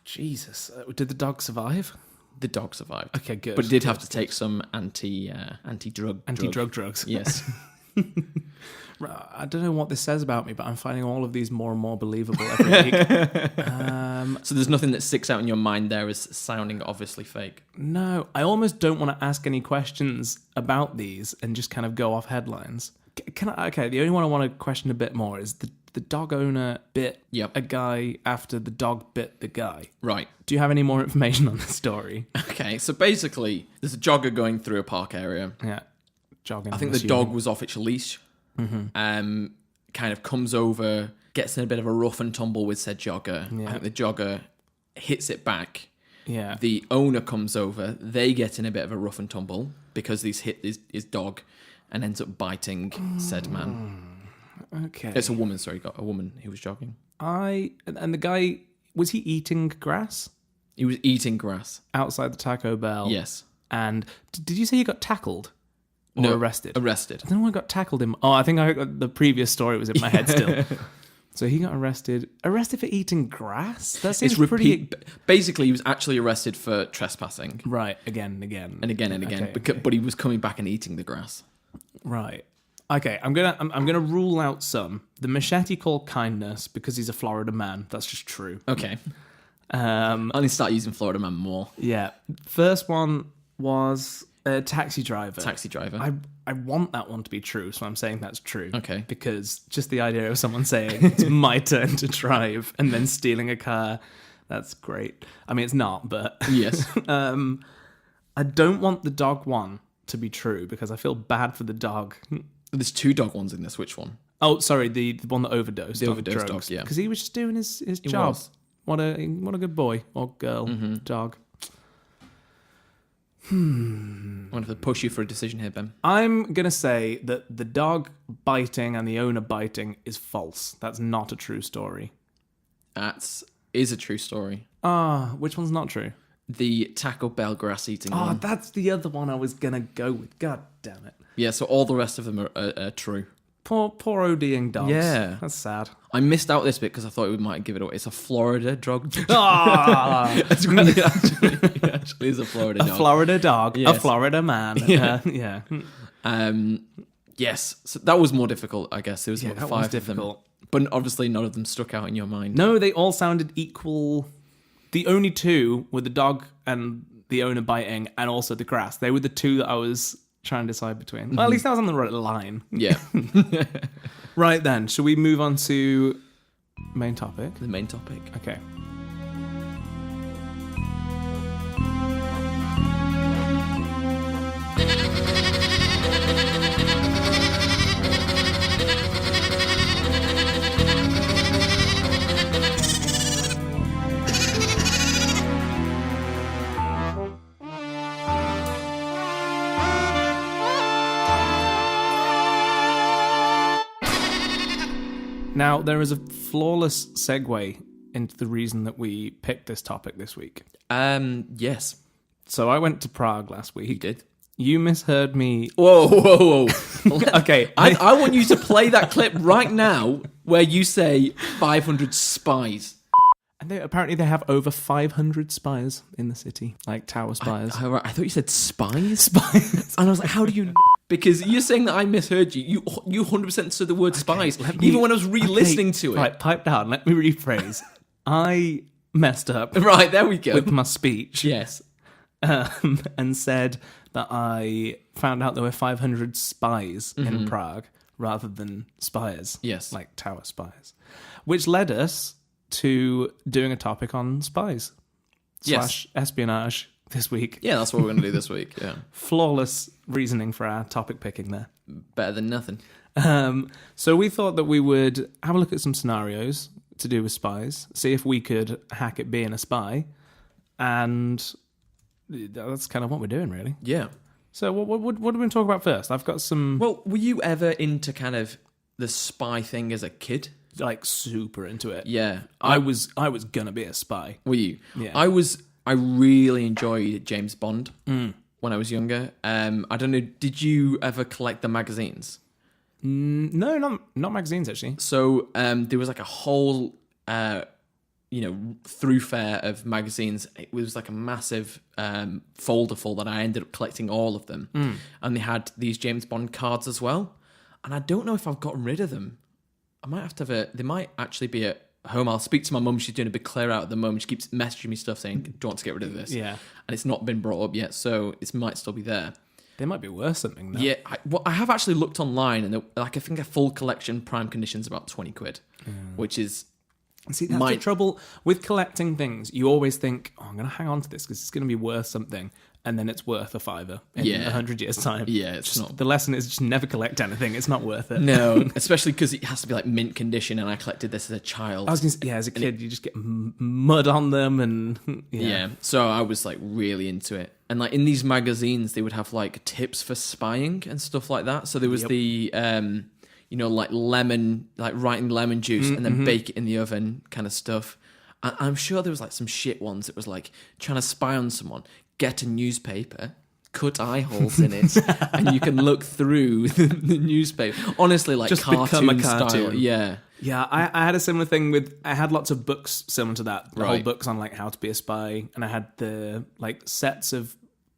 Jesus. Did the dog survive? The dog survived. Okay, good. But did have to take some anti-drug drugs. Yes. I don't know what this says about me, but I'm finding all of these more and more believable every week. So there's nothing that sticks out in your mind there as sounding obviously fake? No, I almost don't want to ask any questions about these and just kind of go off headlines. Okay, the only one I want to question a bit more is the dog owner bit a guy after the dog bit the guy. Right. Do you have any more information on the story? Okay, so basically, there's a jogger going through a park area. Yeah, jogging. I think the dog was off its leash. Kind of comes over, gets in a bit of a rough and tumble with said jogger. Yeah. I think the jogger hits it back. Yeah. The owner comes over. They get in a bit of a rough and tumble because he's hit his dog and ends up biting said man. Okay. It's a woman, sorry. Got a woman who was jogging. And the guy, was he eating grass? He was eating grass. Outside the Taco Bell? Yes. And did you say he got tackled? Or arrested? Arrested. I don't know why I got tackled him. Oh, I think the previous story was in my head still. So he got arrested. Arrested for eating grass? That seems pretty... Basically, he was actually arrested for trespassing. Right, again and again. And again and again. Okay. But he was coming back and eating the grass. Right. Okay, I'm gonna rule out some. The machete called kindness because he's a Florida man. That's just true. Okay. I need to start using Florida man more. Yeah. First one was a taxi driver. Taxi driver. I want that one to be true, so I'm saying that's true. Okay. Because just the idea of someone saying it's my turn to drive and then stealing a car, that's great. I mean, it's not, but yes. I don't want the dog one to be true because I feel bad for the dog. There's 2 dog ones in this. Which one? Oh, sorry, the one that overdosed. The on overdosed drugs, dog, yeah. because he was just doing his job. was. What a good boy or girl, dog. I want to push you for a decision here, Ben. I'm gonna say that the dog biting and the owner biting is false. That's not a true story. That is a true story. Which one's not true? The Taco Bell grass eating Oh, one. that's the other one I was gonna go with. God damn it. Yeah, so all the rest of them are true. Poor ODing dogs. Yeah. That's sad. I missed out this bit because I thought we might give it away. It's a Florida drug. Ah, It actually is a Florida dog. a Florida dog, a Yes. Florida man. Yeah. Yeah. Yes, so that was more difficult, I guess. There was Yeah, about that 5 was of them. difficult. But obviously none of them stuck out in your mind. No, they all sounded equal. The only 2 were the dog and the owner biting, and also the grass. They were the 2 that I was trying to decide between. Well, at least I was on the right line. Yeah. Right then, shall we move on to main topic? The main topic. Okay. Now, there is a flawless segue into the reason that we picked this topic this week. Yes. So I went to Prague last week. You did. You misheard me. Whoa. Okay. I want you to play that clip right now where you say 500 spies. And apparently they have over 500 spies in the city, like tower spires. I thought you said spies. Spies. And I was like, how do you... Because you're saying that I misheard you. You 100% said the word spies. Even when I was re-listening to it. Right, pipe down. Let me rephrase. I messed up Right, there we go. with my speech. Yes. And said that I found out there were 500 spies in Prague rather than spires. Yes. Like tower spires. Which led us to doing a topic on spies Yes. / espionage this week. Yeah, that's what we're going to do this week. Yeah. Flawless reasoning for our topic picking there. Better than nothing. So we thought that we would have a look at some scenarios to do with spies, see if we could hack it being a spy, and that's kind of what we're doing, really. Yeah. So what do we want to talk about first? I've got some Well, were you ever into kind of the spy thing as a kid? like super into it. Yeah. I was gonna be a spy. Were you? Yeah. I really enjoyed James Bond when I was younger. I don't know, did you ever collect the magazines? No, not magazines actually. So there was like a whole, through fair of magazines. It was like a massive folder full that I ended up collecting all of them. And they had these James Bond cards as well. And I don't know if I've gotten rid of them. I might have to they might actually be at home. I'll speak to my mum. She's doing a big clear out at the moment. She keeps messaging me stuff saying, do you want to get rid of this? Yeah. And it's not been brought up yet, so it might still be there. They might be worth something though. Yeah, I have actually looked online, and I think a full collection prime condition is about 20 quid, which is... See, that's the trouble with collecting things. You always think, I'm going to hang on to this because it's going to be worth something. And then it's worth a £5 in 100 years' time. Yeah, it's not. The lesson is just never collect anything. It's not worth it. No, especially because it has to be like mint condition, and I collected this as a child. I was going to say, as a kid, you just get mud on them and... Yeah, so I was like really into it. And like in these magazines, they would have like tips for spying and stuff like that. So there was the... like lemon, like writing lemon juice and then bake it in the oven kind of stuff. I'm sure there was like some shit ones. It was like trying to spy on someone, get a newspaper, cut eye holes in it, and you can look through the newspaper. Honestly, like Just become a cartoon. Style. Yeah. Yeah, I had a similar thing with... I had lots of books similar to that. The whole Right. books on like how to be a spy. And I had the like sets of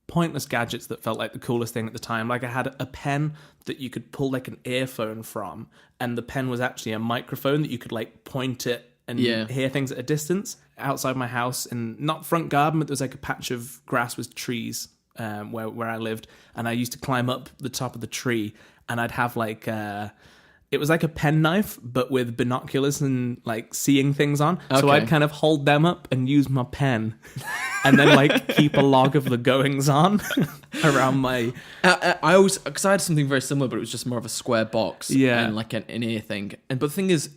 pointless gadgets that felt like the coolest thing at the time. Like I had a pen that you could pull like an earphone from, and the pen was actually a microphone that you could like point it and hear things at a distance. Outside my house, and not front garden, but there was like a patch of grass with trees where I lived, and I used to climb up the top of the tree, and I'd have like it was like a penknife, but with binoculars and like seeing things on. So Okay. I'd kind of hold them up and use my pen, and then like keep a log of the goings on around my. I always, because I had something very similar, but it was just more of a square box, Yeah. and like an ear thing. But the thing is,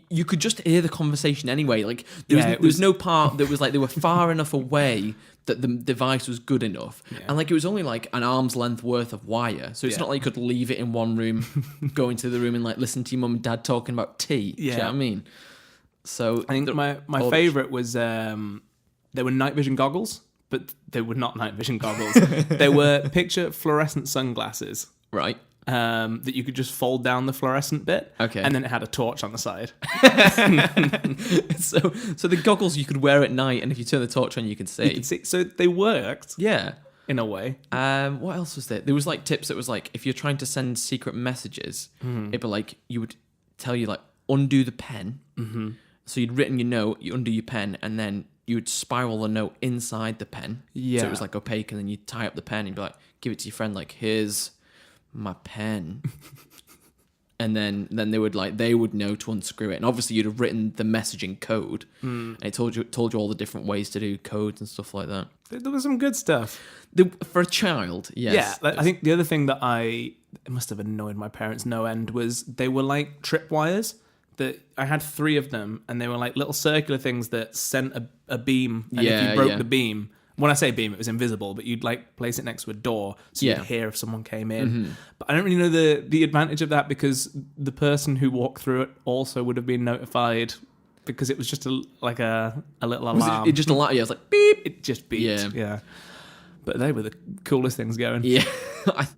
you could just hear the conversation anyway. Like there was no part that was like they were far enough away that the device was good enough, and like it was only like an arm's length worth of wire, so it's not like you could leave it in one room, go into the room and like listen to your mum and dad talking about tea. Do you know what I mean? So I think my favorite was they were night vision goggles, but they were not night vision goggles. They were picture fluorescent sunglasses. right. That you could just fold down the fluorescent bit, Okay. and then it had a torch on the side. So the goggles you could wear at night, and if you turn the torch on, you can see. You could see, so they worked Yeah. in a way. What else was there? There was like tips that was like if you're trying to send secret messages, it'd be like you would tell you like undo the pen. Mm-hmm. So you'd written your note, you undo your pen, and then you would spiral the note inside the pen. Yeah. So it was like opaque, and then you'd tie up the pen and you'd be like, give it to your friend, like, here's my pen. And then they would know to unscrew it. And obviously you'd have written the messaging code. And it told you all the different ways to do codes and stuff like that. There was some good stuff. For a child, yes. Yeah, I think the other thing that it must have annoyed my parents no end was they were like tripwires. That I had 3 of them, and they were like little circular things that sent a beam. And if you broke the beam, when I say beam, it was invisible, but you'd like place it next to a door so you'd hear if someone came in. But I don't really know the advantage of that, because the person who walked through it also would have been notified, because it was just a little alarm. It just allowed you. I was like, beep. It just beeped. Yeah. But they were the coolest things going. Yeah.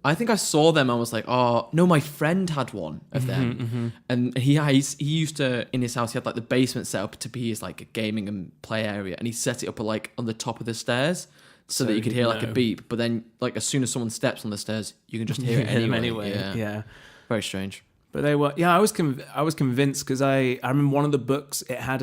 I think I saw them. I was like, oh, no, my friend had one of them. And he used to, in his house, he had like the basement set up to be his like a gaming and play area. And he set it up like on the top of the stairs so that you could hear like a beep. But then like as soon as someone steps on the stairs, you can just hear it anyway. Yeah. Very strange. But they were, I was convinced, because I remember one of the books, it had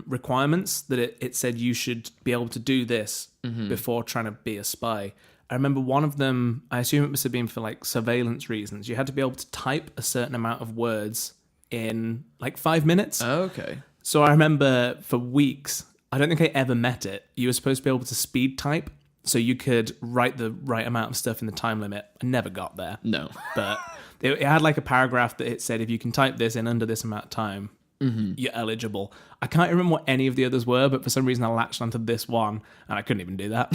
requirements that it said you should be able to do this before trying to be a spy. I remember one of them, I assume it must have been for like surveillance reasons. You had to be able to type a certain amount of words in like 5 minutes. Okay. So I remember for weeks, I don't think I ever met it. You were supposed to be able to speed type, so you could write the right amount of stuff in the time limit. I never got there. No. But it had like a paragraph that it said, if you can type this in under this amount of time, you're eligible. I can't remember what any of the others were, but for some reason I latched onto this one, and I couldn't even do that.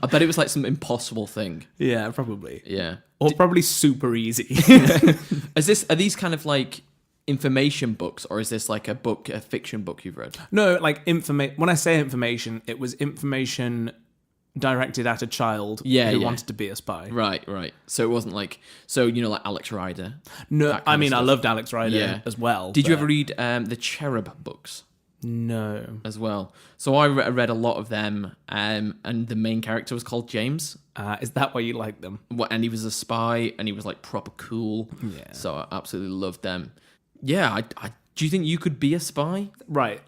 I bet it was like some impossible thing. Yeah, probably. Yeah. Or probably super easy. Are these kind of like information books, or is this like a fiction book you've read? No, like when I say information, it was information directed at a child who wanted to be a spy. Right. So it wasn't like, like Alex Rider. No, I mean, I loved Alex Rider as well. Did you ever read the Cherub books? No. As well. So I read a lot of them, and the main character was called James. Is that why you like them? And he was a spy, and he was like proper cool. Yeah. So I absolutely loved them. Yeah, do you think you could be a spy? Right.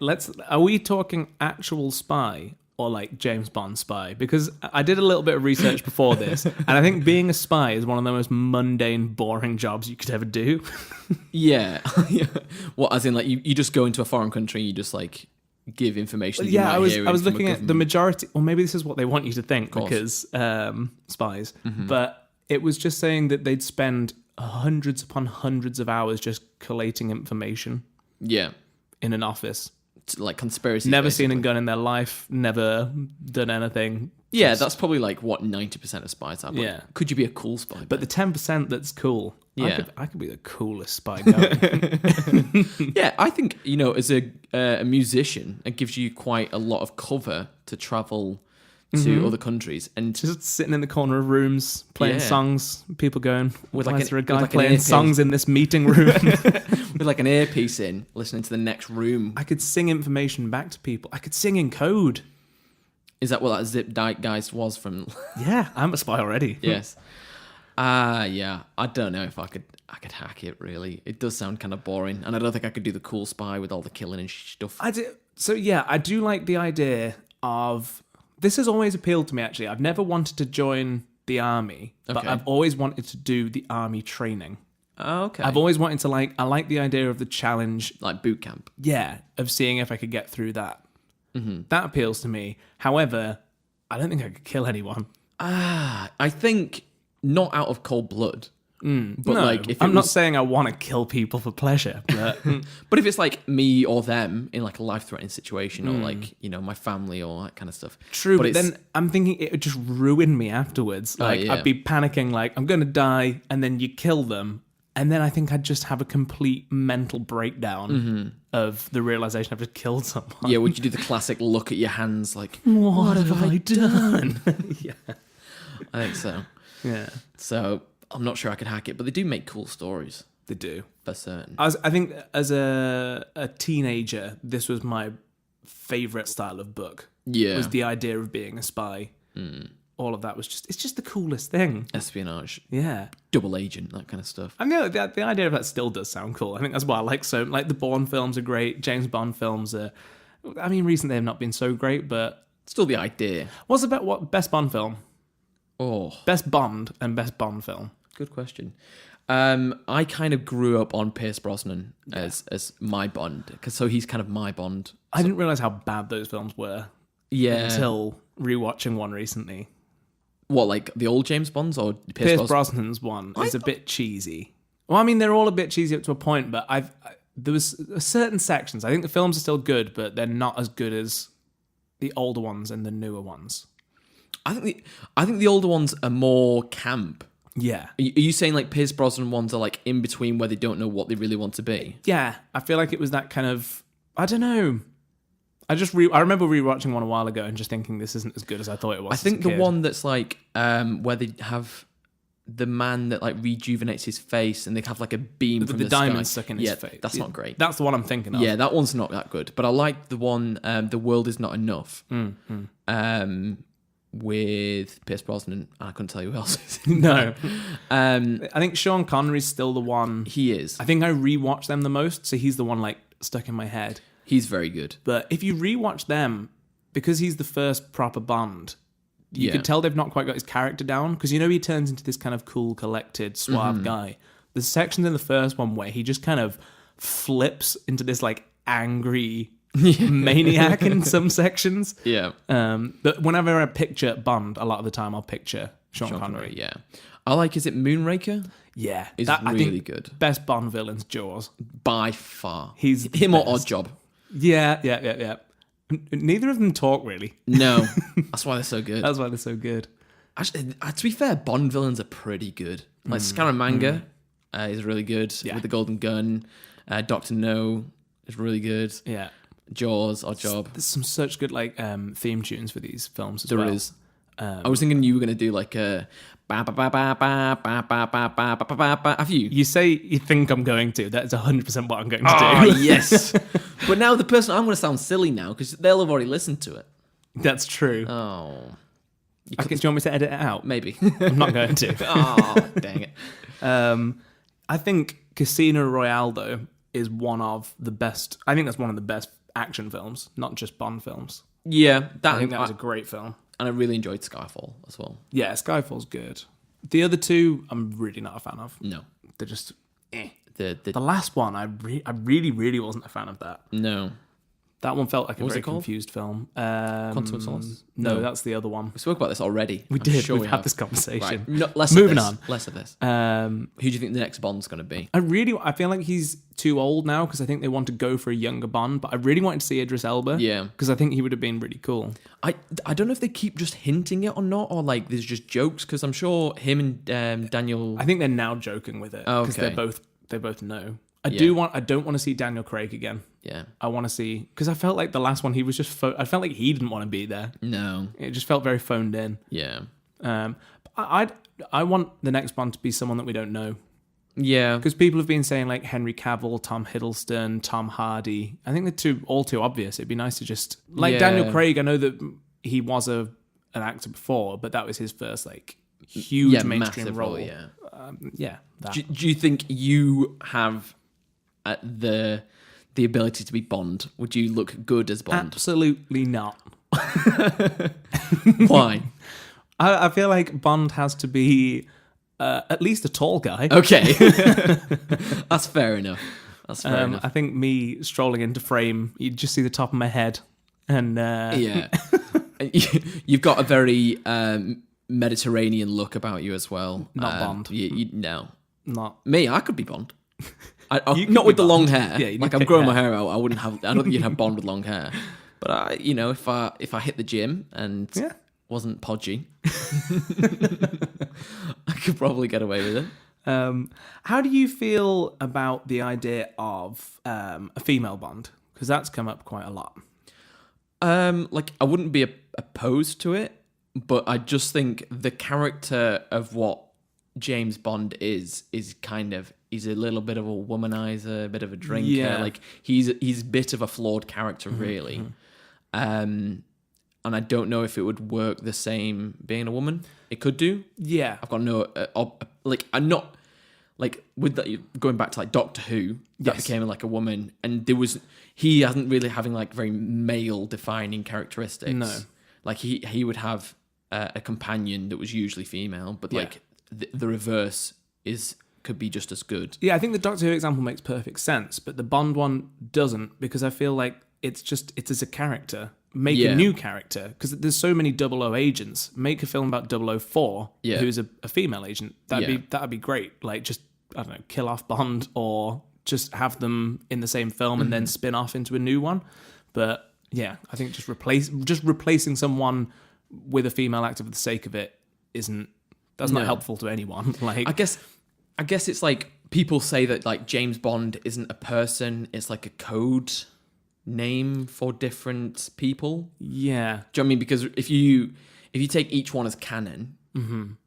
Are we talking actual spy? Or like James Bond spy? Because I did a little bit of research before this, and I think being a spy is one of the most mundane, boring jobs you could ever do. Yeah. What, as in like you just go into a foreign country and you just like give information that you might I was hear I was from looking a at the majority, or maybe this is what they want you to think, because spies. But it was just saying that they'd spend hundreds upon hundreds of hours just collating information. Yeah. In an office. Like conspiracy. Never basically. seen a gun in their life, never done anything. Yeah, that's probably like what 90% of spies are. But Yeah. Could you be a cool spy? But the 10% that's cool, Yeah. I could be the coolest spy going. Yeah, I think, as a musician, it gives you quite a lot of cover to travel to other countries. And Just sitting in the corner of rooms, playing songs, people going, With why like is there a guy with like an playing earpiece. songs in this meeting room? with like an earpiece in, listening to the next room. I could sing information back to people. I could sing in code. Is that what that Zip Geist was from? Yeah, I'm a spy already. Yes. Yeah. I don't know if I could hack it, really. It does sound kind of boring. And I don't think I could do the cool spy with all the killing and stuff. I do like the idea of... This has always appealed to me, actually. I've never wanted to join the army, but Okay. I've always wanted to do the army training. Oh, okay. I've always wanted to I like the idea of the challenge. Like boot camp. Yeah, of seeing if I could get through that. Mm-hmm. That appeals to me. However, I don't think I could kill anyone. I think not out of cold blood. But No, like, if I'm not saying I want to kill people for pleasure, but But if it's like me or them in like a life-threatening situation, or like my family or that kind of stuff. true. But it's- then I'm thinking it would just ruin me afterwards. Like yeah. I'd be panicking, like I'm gonna die, and then you kill them, and then I think I'd just have a complete mental breakdown of the realization I've just killed someone. yeah, would you do the classic look at your hands like, What have I done? Yeah, I think so. yeah, So I'm not sure I could hack it, but they do make cool stories they do. for certain. I think as a teenager, this was my favorite style of book. Yeah. Was the idea of being a spy. All of that was it's just the coolest thing. Espionage, Yeah. double agent, that kind of stuff. I know the idea of that still does sound cool. I think that's why I like the Bourne films are great. James Bond films are, I mean, recently they've not been so great, but Still the idea. what's about what best Bond film? Oh, Best Bond and best Bond film. good question. I kind of grew up on Pierce Brosnan as my Bond, so he's kind of my Bond. I didn't realize how bad those films were Yeah. until rewatching one recently. What, like the old James Bonds or Pierce Brosnan's one is a bit cheesy. Well, I mean, they're all a bit cheesy up to a point, but there was certain sections. I think the films are still good, but they're not as good as the older ones and the newer ones. I think the older ones are more camp. Yeah. Are you saying like Pierce Brosnan ones are like in between where they don't know what they really want to be? Yeah, I feel like it was that kind of, I don't know. I remember rewatching one a while ago and just thinking this isn't as good as I thought it was. I think as a the kid. one that's like where they have the man that like rejuvenates his face and they have like a beam with from the the diamond sky. stuck in his face. That's not great. That's the one I'm thinking of. Yeah, that one's not that good. But I like the one, The World Is Not Enough, with Pierce Brosnan. I couldn't tell you who else is. No. I think Sean Connery's still the one. He is. I think I rewatch them the most, so he's the one like stuck in my head. He's very good. But if you rewatch them, because he's the first proper Bond, you can tell they've not quite got his character down, because he turns into this kind of cool, collected, suave guy. There's sections in the first one where he just kind of flips into this like angry maniac in some sections. Yeah. But whenever I picture Bond, a lot of the time I'll picture Sean Connery. Yeah. I like, is it Moonraker? Yeah. Is I really think good. Best Bond villain's Jaws. By far. He's the him or best. Oddjob. Yeah. Neither of them talk really. No. That's why they're so good. That's why they're so good. Actually, to be fair, Bond villains are pretty good. Like Scaramanga is really good with the golden gun. Doctor No is really good. Yeah. Jaws, Oddjob. There's some such good like theme tunes for these films as There well. is. I was thinking you were going to do like a ba ba ba ba ba ba ba ba ba ba ba ba. Have you? You say you think I'm going to. That's 100% what I'm going to Oh, do. yes. But now I'm going to sound silly now because they'll have already listened to it. That's true. Oh. Okay, do you want me to edit it out? Maybe. I'm not going to. Oh, dang it. I think Casino Royale, though, is one of the best. I think that's one of the best action films, not just Bond films. Yeah. I think that was a great film. And I really enjoyed Skyfall as well. Yeah, Skyfall's good. The other two, I'm really not a fan of. No. They're just eh. The The last one, I really, really wasn't a fan of that. No. That one felt like a was very it called? confused film. Quantum of Solace? No, No. that's the other one. We spoke about this already. We I'm did. Sure We've had have. this conversation. Right. No, less Moving of this. on. Less of this. Who do you think the next Bond's going to be? I feel like he's too old now because I think they want to go for a younger Bond. But I really wanted to see Idris Elba. Yeah. Because I think he would have been really cool. I don't know if they keep just hinting it or not, or like there's just jokes, because I'm sure him and Daniel. I think they're now joking with it because Okay. they both know. I Yeah. don't want to see Daniel Craig again. Yeah. I want to see, because I felt like the last one he was just I felt like he didn't want to be there. No. It just felt very phoned in. Yeah. I want the next Bond to be someone that we don't know. Yeah. Because people have been saying like Henry Cavill, Tom Hiddleston, Tom Hardy. I think they're all too obvious. It'd be nice to just like Yeah. Daniel Craig. I know that he was an actor before, but that was his first like huge mainstream massive role. Yeah. That. Do you think you have the ability to be Bond? Would you look good as Bond? Absolutely not. Why? I feel like Bond has to be At least a tall guy. Okay. That's fair enough. That's fair enough. I think me strolling into frame, you'd just see the top of my head. And Yeah. You've got a very Mediterranean look about you as well. Not Bond. No. Not. Me, I could be Bond. You could Not be with the long Bond. hair. Yeah, you like need I'm thick growing my hair. hair out. I don't think you'd have Bond with long hair. But if I hit the gym and wasn't podgy, I could probably get away with it. How do you feel about the idea of a female Bond? Because that's come up quite a lot. Like I wouldn't be opposed to it, but I just think the character of what James Bond is kind of, he's a little bit of a womanizer, a bit of a drinker. Yeah. Like he's a bit of a flawed character, really. And I don't know if it would work the same being a woman. It could do. Yeah. I've got no I'm not like with that, going back to like Doctor Who, that became like a woman, and he hasn't really having like very male defining characteristics. No. Like he would have a companion that was usually female, but like the reverse could be just as good. Yeah, I think the Doctor Who example makes perfect sense, but the Bond one doesn't, because I feel like it's as a character. Make a new character, because there's so many 00 agents. Make a film about 004, who's a female agent. That'd be great. Like, just, I don't know, kill off Bond, or just have them in the same film and then spin off into a new one. But yeah, I think just replacing someone with a female actor for the sake of it that's not helpful to anyone. Like, I guess it's like people say that like James Bond isn't a person; it's like a code name for different people. Yeah. Do you know what I mean? Because if you take each one as canon,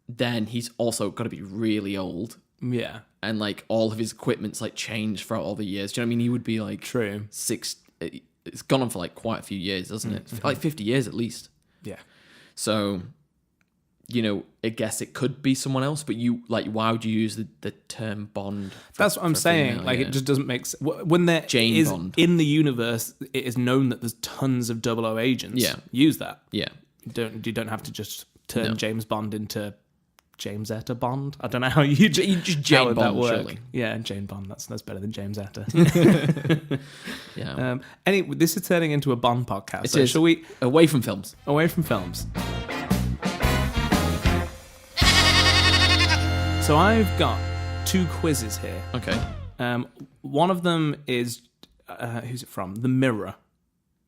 then he's also got to be really old. Yeah. And like all of his equipment's like changed throughout all the years. Do you know what I mean? He would be like True. It's gone on for like quite a few years, doesn't it? Like 50 years at least. Yeah. So, I guess it could be someone else, but why would you use the term Bond? That's what I'm saying. Female, it just doesn't make sense. When there Jane is Bond. in the universe, it is known that there's tons of 00 agents. Yeah. Use that. Yeah. You don't have to just turn James Bond into James Etta Bond. I don't know how you just Jane would Bond, that work. surely. Yeah, Jane Bond. That's better than James Etta. Yeah. Anyway, this is turning into a Bond podcast. It is. Shall we Away from films. away from films? So I've got 2 quizzes here. Okay. One of them is who's it from? The Mirror.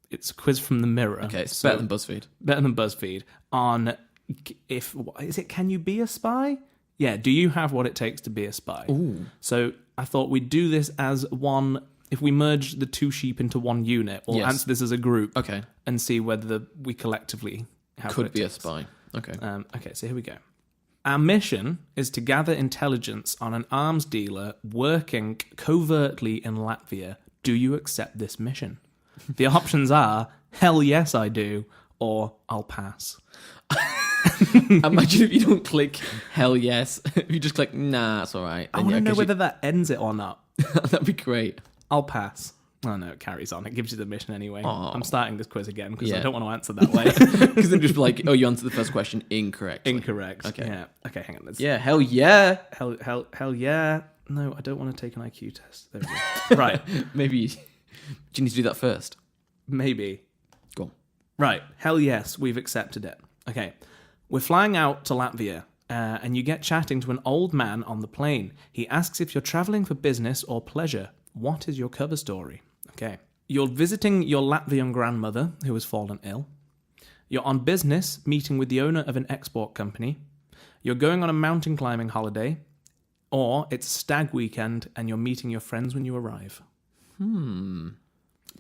It's a quiz from The Mirror. Okay, it's better than BuzzFeed. Better than BuzzFeed. On can you be a spy? Yeah, do you have what it takes to be a spy? Ooh. So I thought we'd do this as one, if we merge the 2 sheep into one unit, or answer this as a group. Okay. And see whether we collectively have Could what it be a takes. spy. Okay. Okay, so here we go. Our mission is to gather intelligence on an arms dealer working covertly in Latvia. Do you accept this mission? The options are, hell yes I do, or I'll pass. Imagine if you don't click hell yes. If you just click nah, it's all right. I want to know whether that ends it or not. That'd be great. I'll pass. Oh no, it carries on. It gives you the mission anyway. Aw. I'm starting this quiz again because I Yeah. don't want to answer that way. Because then just be like, oh, you answered the first question incorrect. Incorrect. Okay. Yeah. Okay, hang on. Yeah, hell yeah. Hell yeah. No, I don't want to take an IQ test. There we go. Right. Maybe. Do you need to do that first? Maybe. Go on. Right. Hell yes, we've accepted it. Okay. We're flying out to Latvia, and you get chatting to an old man on the plane. He asks if you're traveling for business or pleasure. What is your cover story? Okay. You're visiting your Latvian grandmother, who has fallen ill. You're on business, meeting with the owner of an export company. You're going on a mountain climbing holiday. Or it's stag weekend, and you're meeting your friends when you arrive.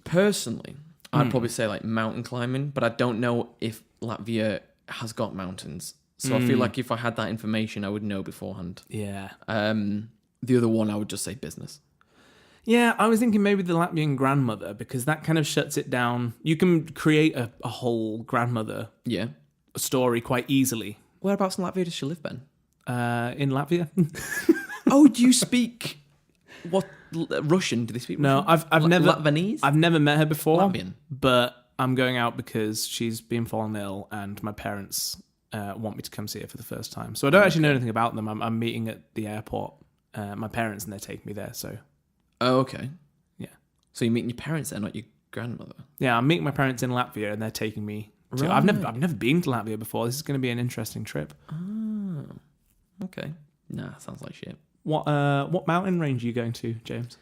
Personally, I'd probably say like mountain climbing, but I don't know if Latvia has got mountains. So I feel like if I had that information, I would know beforehand. Yeah. The other one, I would just say business. Yeah, I was thinking maybe the Latvian grandmother, because that kind of shuts it down. You can create a whole grandmother Yeah. story quite easily. Whereabouts in Latvia does she live, Ben? In Latvia? Oh, do you speak Russian? Do they speak No, Russian? I've never Latvianese? I've never met her before. Latvian. But I'm going out because she's been fallen ill, and my parents want me to come see it for the first time. So I don't actually know anything about them. I'm meeting at the airport, my parents, and they're taking me there. So Oh, okay. yeah. So you're meeting your parents there, not your grandmother? Yeah, I'm meeting my parents in Latvia, and they're taking me. Right. I've never been to Latvia before. This is going to be an interesting trip. Oh, okay. Nah, sounds like shit. What mountain range are you going to, James?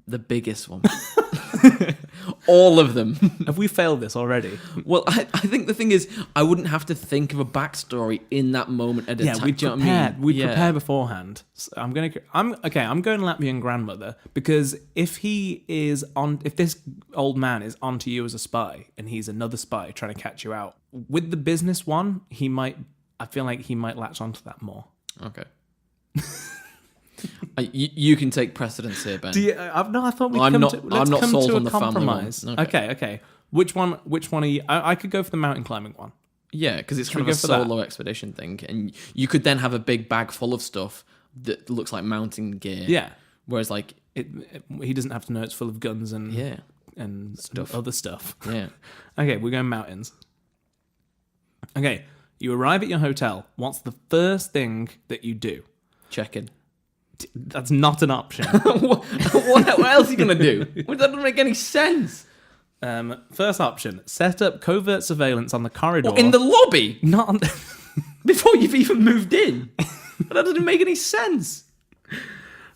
The biggest one. All of them. Have we failed this already? Well, I think the thing is, I wouldn't have to think of a backstory in that moment at a time. We Do you know what I mean? We prepare beforehand. So I'm going Latvian grandmother because if this old man is onto you as a spy and he's another spy trying to catch you out with the business one, I feel like he might latch onto that more. Okay. You can take precedence here, Ben. I thought we'd I'm come not sold to on a the family compromise. one. Okay. Which one are you? I could go for the mountain climbing one. Yeah, because it's Should kind we of a go for that? solo expedition thing, and you could then have a big bag full of stuff that looks like mountain gear. Yeah. Whereas, like, he doesn't have to know it's full of guns and other stuff. Yeah. Okay, we're going mountains. Okay, you arrive at your hotel. What's the first thing that you do? Check in. That's not an option. what else are you gonna do? That doesn't make any sense. First option: set up covert surveillance on the corridor. In the lobby, not on before you've even moved in. That doesn't make any sense.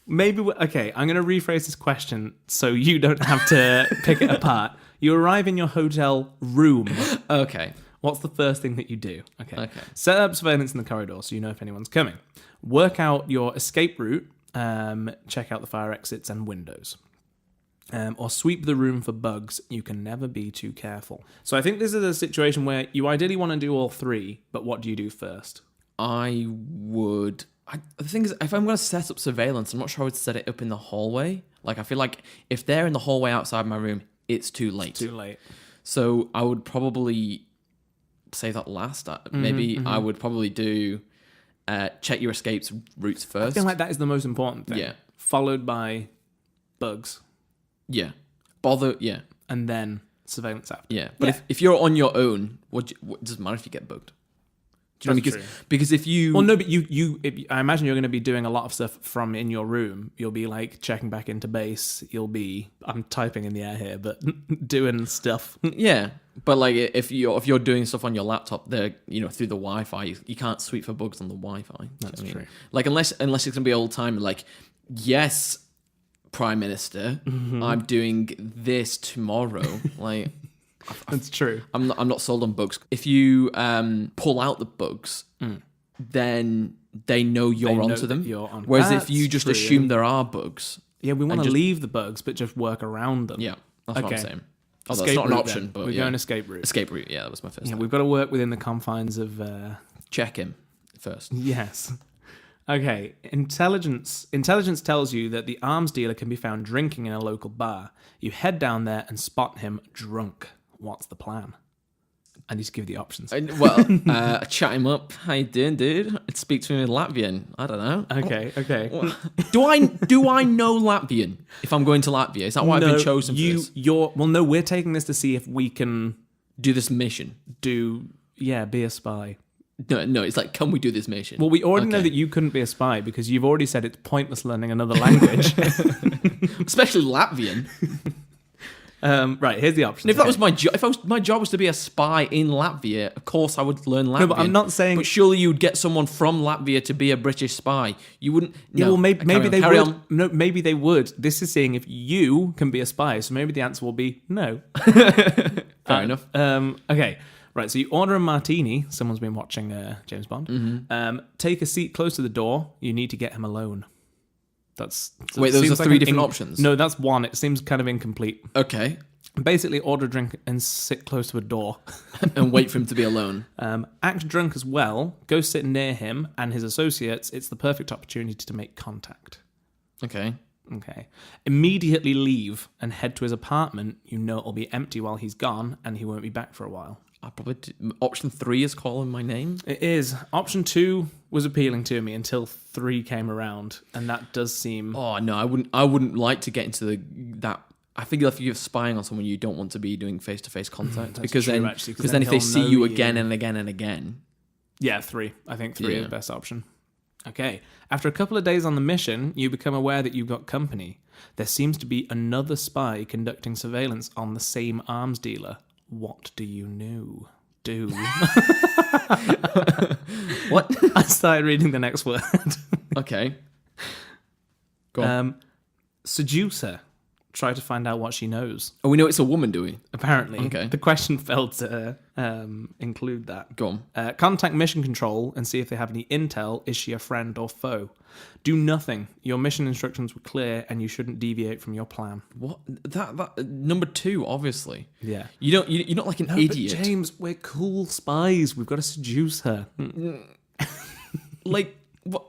Maybe okay. I'm going to rephrase this question so you don't have to pick it apart. You arrive in your hotel room. Okay. What's the first thing that you do? Okay. Set up surveillance in the corridor so you know if anyone's coming. Work out your escape route. Check out the fire exits and windows. Or sweep the room for bugs. You can never be too careful. So I think this is a situation where you ideally want to do all three, but what do you do first? The thing is, if I'm going to set up surveillance, I'm not sure I would set it up in the hallway. Like, I feel like if they're in the hallway outside my room, it's too late. Too late. So I would probably say that last. I would probably do check your escapes routes first. I feel like that is the most important thing. Yeah. Followed by bugs. Yeah. Yeah. And then surveillance after. Yeah. But if you're on your own, what doesn't matter if you get bugged. Do you know what I mean? Because if you... Well, no, but I imagine you're going to be doing a lot of stuff from in your room. You'll be like checking back into base. I'm typing in the air here, but doing stuff. Yeah. But like if you're doing stuff on your laptop, through the Wi-Fi, you can't sweep for bugs on the Wi-Fi. That's true. Like unless it's going to be old time, like, yes, Prime Minister, I'm doing this tomorrow. Like... That's true. I'm not sold on bugs. If you pull out the bugs, then they know you're onto them. Whereas if you just assume there are bugs, we want to leave the bugs, but just work around them. Yeah, that's what I'm saying. Although Escape it's not an route, option, then. but we're going escape route. Escape route. Yeah, that was my first. Yeah, time. we've got to work within the confines of. Check him first. Yes. Okay. Intelligence tells you that the arms dealer can be found drinking in a local bar. You head down there and spot him drunk. What's the plan? I need to give the options. Chat him up. How you doing, dude? Speak to him in Latvian. I don't know. Okay. Do I know Latvian if I'm going to Latvia? Is that why I've been chosen for this? No, we're taking this to see if we can do this mission. Be a spy. No, it's like, can we do this mission? Well, we already know that you couldn't be a spy because you've already said it's pointless learning another language. Especially Latvian. Right, here's the option. If that was my job, my job was to be a spy in Latvia, of course I would learn Latvian. No, but I'm not saying. But surely you'd get someone from Latvia to be a British spy. You wouldn't. Yeah, no, well, maybe they would. On. No, maybe they would. This is seeing if you can be a spy. So maybe the answer will be no. Fair enough. Okay. Right, so you order a martini. Someone's been watching James Bond. Mm-hmm. Take a seat close to the door. You need to get him alone. Wait, those are three different options? No, that's one. It seems kind of incomplete. Okay. Basically, order a drink and sit close to a door. And wait for him to be alone. Act drunk as well. Go sit near him and his associates. It's the perfect opportunity to make contact. Okay. Immediately leave and head to his apartment. You know it'll be empty while he's gone and he won't be back for a while. Option 3 is calling my name. It is. Option 2 was appealing to me until 3 came around, and that does seem. Oh no, I wouldn't like to get into that. I feel like if you're spying on someone, you don't want to be doing face-to-face contact because true, then, actually, 'cause because then then if they he'll see know you you. again and again and again, Yeah, 3. I think 3 is Yeah. the best option. Okay. After a couple of days on the mission, you become aware that you've got company. There seems to be another spy conducting surveillance on the same arms dealer. What do you do? what? I started reading the next word. Okay, go on. Seduce her. Try to find out what she knows. Oh, we know it's a woman, do we? Apparently, Okay. the question failed to include that. Go on. Contact mission control and see if they have any intel. Is she a friend or foe? Do nothing. Your mission instructions were clear, and you shouldn't deviate from your plan. What? That number 2, obviously. Yeah. You're not like an idiot. But James, we're cool spies. We've got to seduce her. Like what?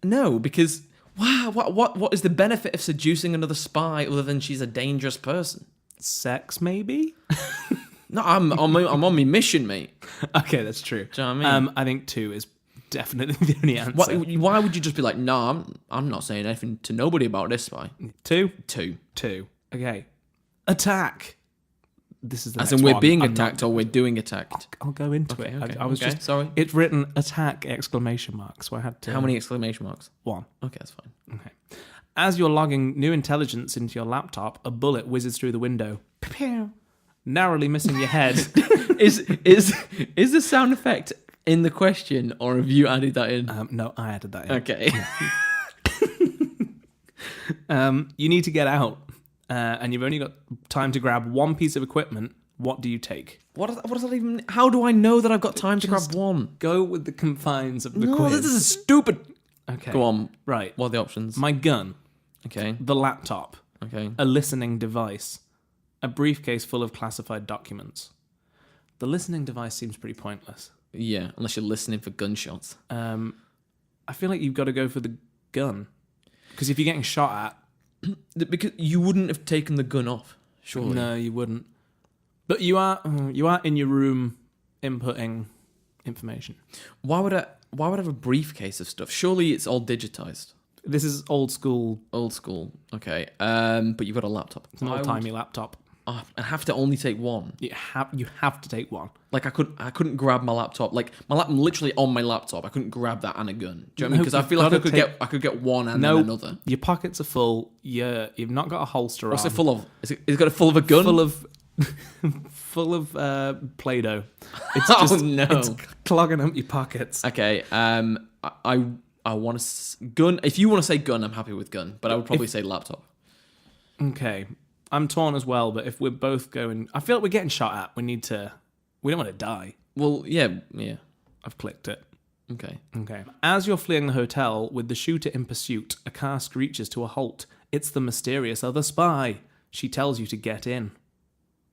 No, because wow, what is the benefit of seducing another spy other than she's a dangerous person? Sex, maybe? No, I'm on my mission, mate. Okay, that's true. Do you know what I mean? I think 2 is definitely the only answer. Why would you just be like, no, I'm not saying anything to nobody about this spy? 2? 2. Okay. Attack. This is the As next in we're one. being I'm attacked or we're doing attacked. I'll go into Okay, it. okay, I was okay, just sorry. It's written attack ! So I had to. How many exclamation marks? 1. Okay, that's fine. Okay. As you're logging new intelligence into your laptop, a bullet whizzes through the window, Pew! Narrowly missing your head. Is the sound effect in the question, or have you added that in? No, I added that in. Okay. You need to get out, and you've only got time to grab one piece of equipment. What do you take? What does that even? How do I know that I've got time to grab one? Go with the confines of the No, quiz. this is stupid. Okay. Go on. Right. What are the options? My gun, Okay. the laptop, Okay. a listening device, a briefcase full of classified documents. The listening device seems pretty pointless. Yeah, unless you're listening for gunshots. I feel like you've got to go for the gun. Because if you're getting shot Because you wouldn't have taken the gun off, at, surely. no, you wouldn't. But you are in your room inputting information. Why would I have a briefcase of stuff? Surely it's all digitized. This is old school. Old school. Okay. But you've got a laptop. It's an old-timey laptop. I have to only take one. You have to take one. Like I couldn't grab my laptop. Like I'm literally on my laptop. I couldn't grab that and a gun. Do you know what I mean? Because I feel like I could get one and then another. Your pockets are full. You've not got a holster What's on. it full of? Is it got it full of a gun? Full of Play-Doh. It's Oh, just no. It's clogging up your pockets. Okay. I want to gun. If you want to say gun, I'm happy with gun. But I would probably say laptop. Okay. I'm torn as well, but if we're both going... I feel like we're getting shot at. We don't want to die. Well, yeah. I've clicked it. Okay. Okay. As you're fleeing the hotel with the shooter in pursuit, a car screeches to a halt. It's the mysterious other spy. She tells you to get in. ...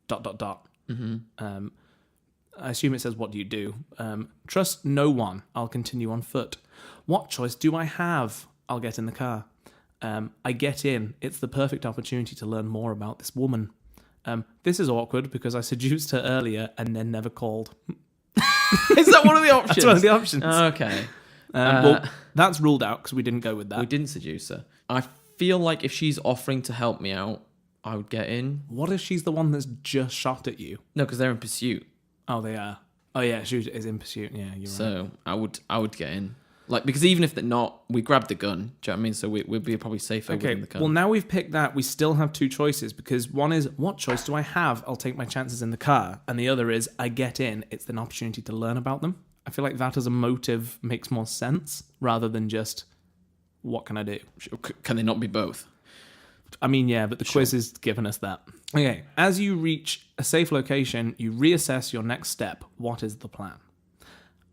Mm-hmm. I assume it says, what do you do? Trust no one. I'll continue on foot. What choice do I have? I'll get in the car. I get in. It's the perfect opportunity to learn more about this woman. This is awkward because I seduced her earlier and then never called. Is that one of the options? That's one of the options. Okay. Well, that's ruled out because we didn't go with that. We didn't seduce her. I feel like if she's offering to help me out, I would get in. What if she's the one that's just shot at you? No, because they're in pursuit. Oh, they are. Oh, yeah, she is in pursuit. Yeah, you're right. So I would get in. Like, because even if they're not, we grabbed the gun. Do you know what I mean? So we'd be probably safer within the gun. Well, now we've picked that, we still have two choices because one is, what choice do I have? I'll take my chances in the car. And the other is, I get in. It's an opportunity to learn about them. I feel like that as a motive makes more sense rather than just, what can I do? Can they not be both? I mean, yeah, but the quiz is giving us that. Okay, as you reach a safe location, you reassess your next step. What is the plan?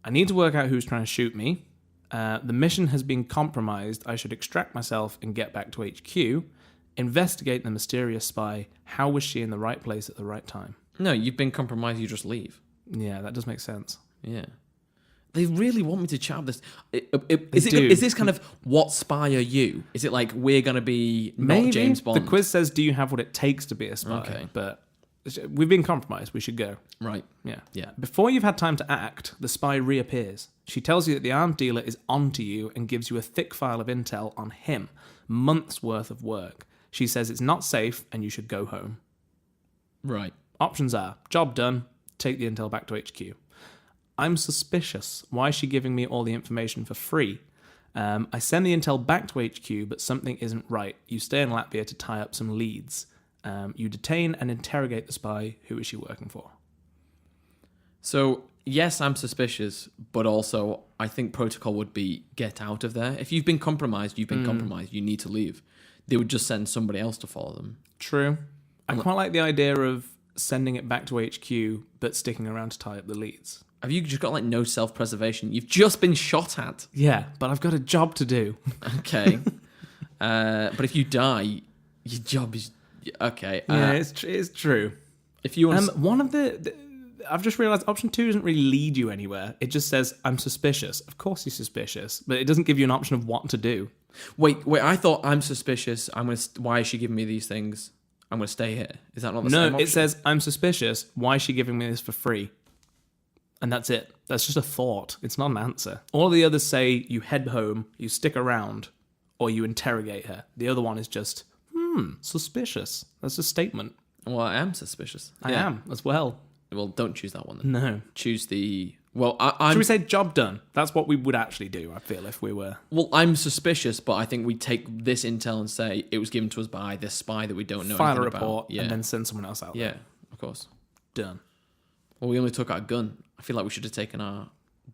I need to work out who's trying to shoot me. The mission has been compromised. I should extract myself and get back to HQ. Investigate the mysterious spy. How was she in the right place at the right time? No, you've been compromised. You just leave. Yeah, that does make sense. Yeah. They really want me to chat this. Is this kind of, what spy are you? Is it like we're going to be not James Bond? The quiz says, do you have what it takes to be a spy? Okay. But we've been compromised. We should go. Right. Yeah. Before you've had time to act, the spy reappears. She tells you that the arms dealer is onto you and gives you a thick file of intel on him. Months worth of work. She says it's not safe and you should go home. Right. Options are, job done, take the intel back to HQ. I'm suspicious. Why is she giving me all the information for free? I send the intel back to HQ, but something isn't right. You stay in Latvia to tie up some leads. You detain and interrogate the spy. Who is she working for? So, yes, I'm suspicious, but also I think protocol would be get out of there. If you've been compromised, you've been compromised. You need to leave. They would just send somebody else to follow them. True. I quite like the idea of sending it back to HQ, but sticking around to tie up the leads. Have you just got like no self-preservation? You've just been shot at. Yeah, but I've got a job to do. Okay. But if you die, your job is... Okay. Yeah, it's true. If you want one of I've just realised option 2 doesn't really lead you anywhere. It just says, I'm suspicious. Of course you're suspicious, but it doesn't give you an option of what to do. Wait, I thought I'm suspicious. Why is she giving me these things? I'm going to stay here. Is that not the same option? No, it says, I'm suspicious. Why is she giving me this for free? And that's it. That's just a thought. It's not an answer. All the others say you head home, you stick around, or you interrogate her. The other one is just, suspicious. That's a statement. Well, I am suspicious. I am as well. Well, don't choose that one then. No. Choose the... Well, I'm... Should we say job done? That's what we would actually do, I feel, if we were... Well, I'm suspicious, but I think we take this intel and say it was given to us by this spy that we don't know File a anything report about. and then send someone else out. Yeah, of course. Done. Well, we only took our gun. I feel like we should have taken our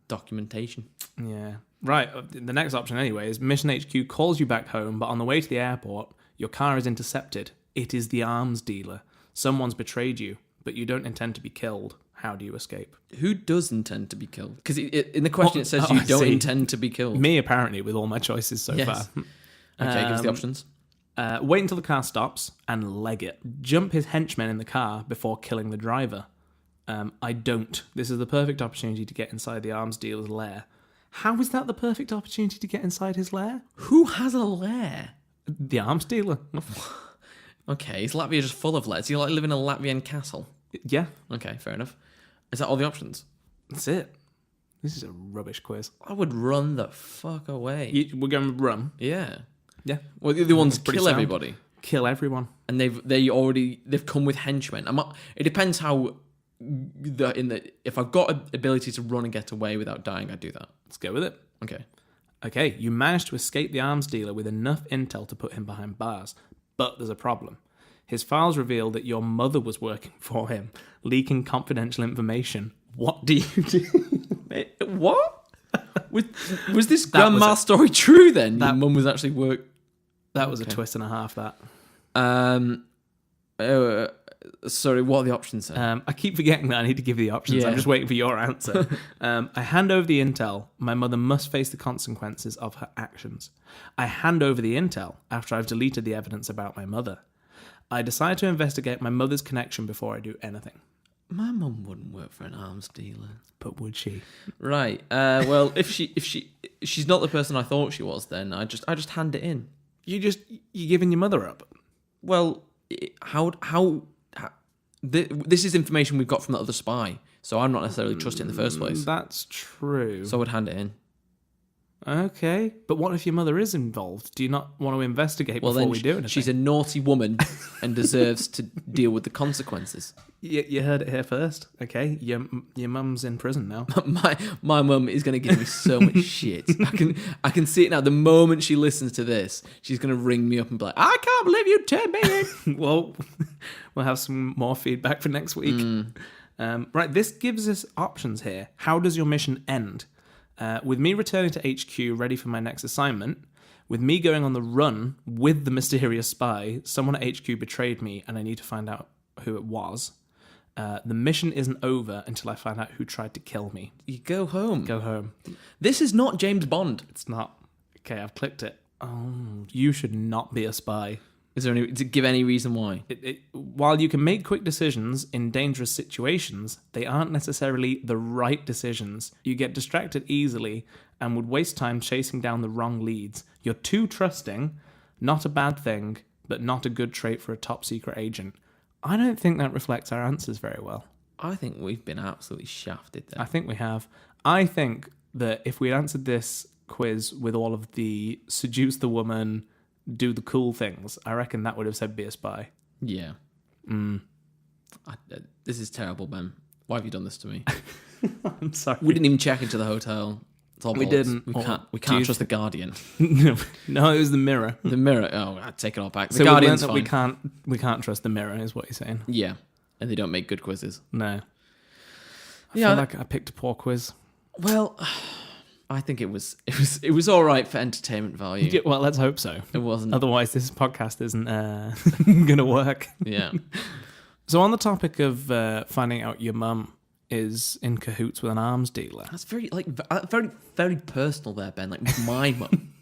documentation. Yeah. Right. The next option, anyway, is Mission HQ calls you back home, but on the way to the airport, your car is intercepted. It is the arms dealer. Someone's betrayed you, but you don't intend to be killed. How do you escape? Who does intend to be killed? Because in the question it says you don't intend to be killed. Me, apparently, with all my choices so far. Okay, give us the options. Wait until the car stops and leg it. Jump his henchmen in the car before killing the driver. I don't. This is the perfect opportunity to get inside the arms dealer's lair. How is that the perfect opportunity to get inside his lair? Who has a lair? The arms dealer. Okay, is Latvia just full of lairs? Do you like live in a Latvian castle? Yeah. Okay, fair enough. Is that all the options? That's it. This is a rubbish quiz. I would run the fuck away. We're going to run. Yeah. Yeah. Well, the other ones Pretty kill sound. everybody. Kill everyone. And they've come with henchmen. It depends how... if I've got an ability to run and get away without dying, I'd do that. Let's go with it. Okay. You managed to escape the arms dealer with enough intel to put him behind bars. But there's a problem. His files reveal that your mother was working for him, leaking confidential information. What do you do? What? Was this grandma story true then? That mum was actually That was a twist and a half, that. Sorry, what are the options then? I keep forgetting that I need to give you the options. Yeah. I'm just waiting for your answer. I hand over the intel. My mother must face the consequences of her actions. I hand over the intel after I've deleted the evidence about my mother. I decide to investigate my mother's connection before I do anything. My mum wouldn't work for an arms dealer. But would she? Right. Well, if she's not the person I thought she was, then I just hand it in. You're giving your mother up. Well, this is information we've got from the other spy, so I'm not necessarily trusting in the first place. That's true. So I would hand it in. Okay, but what if your mother is involved? Do you not want to investigate before we do anything? She's a naughty woman and deserves to deal with the consequences. You heard it here first. Okay, your mum's in prison now. My mum is going to give me so much shit. I can see it now. The moment she listens to this, she's going to ring me up and be like, "I can't believe you turned me in." Well, we'll have some more feedback for next week. Right, this gives us options here. How does your mission end? With me returning to HQ ready for my next assignment, with me going on the run with the mysterious spy, someone at HQ betrayed me and I need to find out who it was. The mission isn't over until I find out who tried to kill me. You go home. Go home. This is not James Bond. It's not. Okay, I've clicked it. Oh, you should not be a spy. Is there to give any reason why? While you can make quick decisions in dangerous situations, they aren't necessarily the right decisions. You get distracted easily and would waste time chasing down the wrong leads. You're too trusting, not a bad thing, but not a good trait for a top secret agent. I don't think that reflects our answers very well. I think we've been absolutely shafted there. I think we have. I think that if we answered this quiz with all of the seduce the woman, do the cool things, I reckon that would have said be a spy. Yeah. This is terrible, Ben. Why have you done this to me? I'm sorry. We didn't even check into the hotel. It's all We bollocks. didn't. We can't trust the Guardian. No, it was the Mirror. The Mirror. Oh, I take it all back. The So Guardian's we learned fine. that we can't trust the Mirror, is what you're saying. Yeah, and they don't make good quizzes. No. I Yeah, feel like I picked a poor quiz. Well, I think it was all right for entertainment value. Yeah, well, let's hope so. It wasn't. Otherwise, this podcast isn't going to work. Yeah. So on the topic of finding out your mum is in cahoots with an arms dealer. That's very very very personal there, Ben. Like my mum.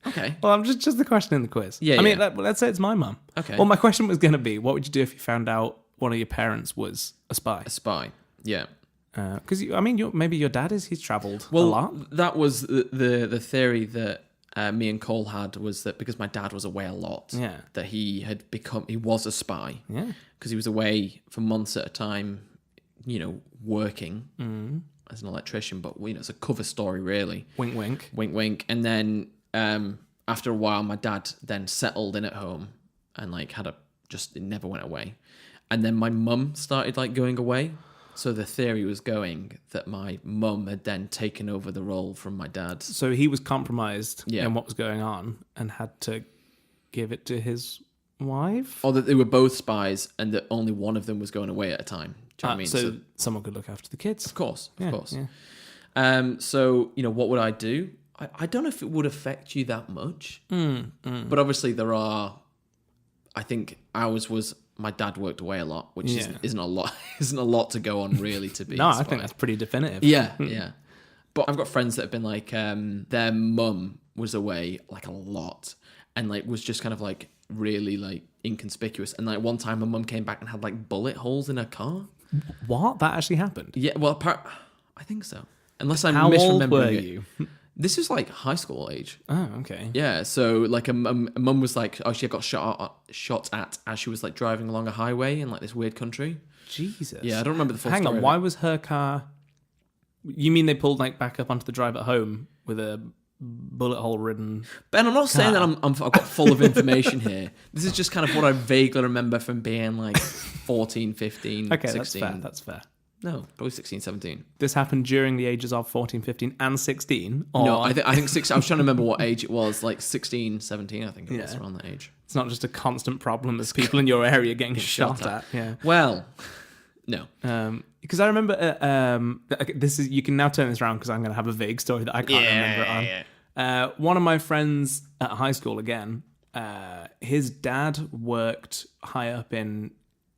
Okay. Well, I'm just the question in the quiz. Yeah, I mean, yeah. let's say it's my mum. Okay. Well, my question was going to be, what would you do if you found out one of your parents was a spy? A spy. Yeah. Because maybe your dad is. He's travelled a Well, lot. that was the theory that me and Cole had, was that because my dad was away a lot, Yeah. that he was a spy. Yeah. Because he was away for months at a time, working as an electrician. But it's a cover story, really. Wink, wink. Wink, wink. And then after a while, my dad then settled in at home and it never went away. And then my mum started going away. So the theory was going that my mum had then taken over the role from my dad. So he was compromised Yeah. in what was going on and had to give it to his wife. Or that they were both spies and that only one of them was going away at a time. Do you know what I mean? So someone could look after the kids. Of course. Yeah. So, what would I do? I don't know if it would affect you that much. But obviously there are, I think ours was, my dad worked away a lot, which isn't a lot. Isn't a lot to go on, really, to be. No, a I spy. think that's pretty definitive. Yeah, yeah. But I've got friends that have been their mum was away a lot, and was just kind of really inconspicuous. And one time, my mum came back and had bullet holes in her car. What? That actually happened? Yeah, well, I think so. Unless I'm How misremembering old were it. you? This is high school age. Oh, okay. Yeah, so a mum was she got shot at as she was driving along a highway in this weird country. Jesus. Yeah, I don't remember the full Hang story. on, why was her car... You mean they pulled back up onto the drive at home with a bullet hole ridden... Ben, I'm not saying that I've got full of information here. This is just kind of what I vaguely remember from being 14, 15, Okay, 16. that's fair. No, probably 16, 17. This happened during the ages of 14, 15 and 16? Or... No, I think 6. I was trying to remember what age it was, 16, 17, I think it was around that age. It's not just a constant problem as people in your area getting shot at. Yeah. Well, no. Because I remember you can now turn this around because I'm going to have a vague story that I can't remember it on. Yeah. One of my friends at high school again, his dad worked high up in,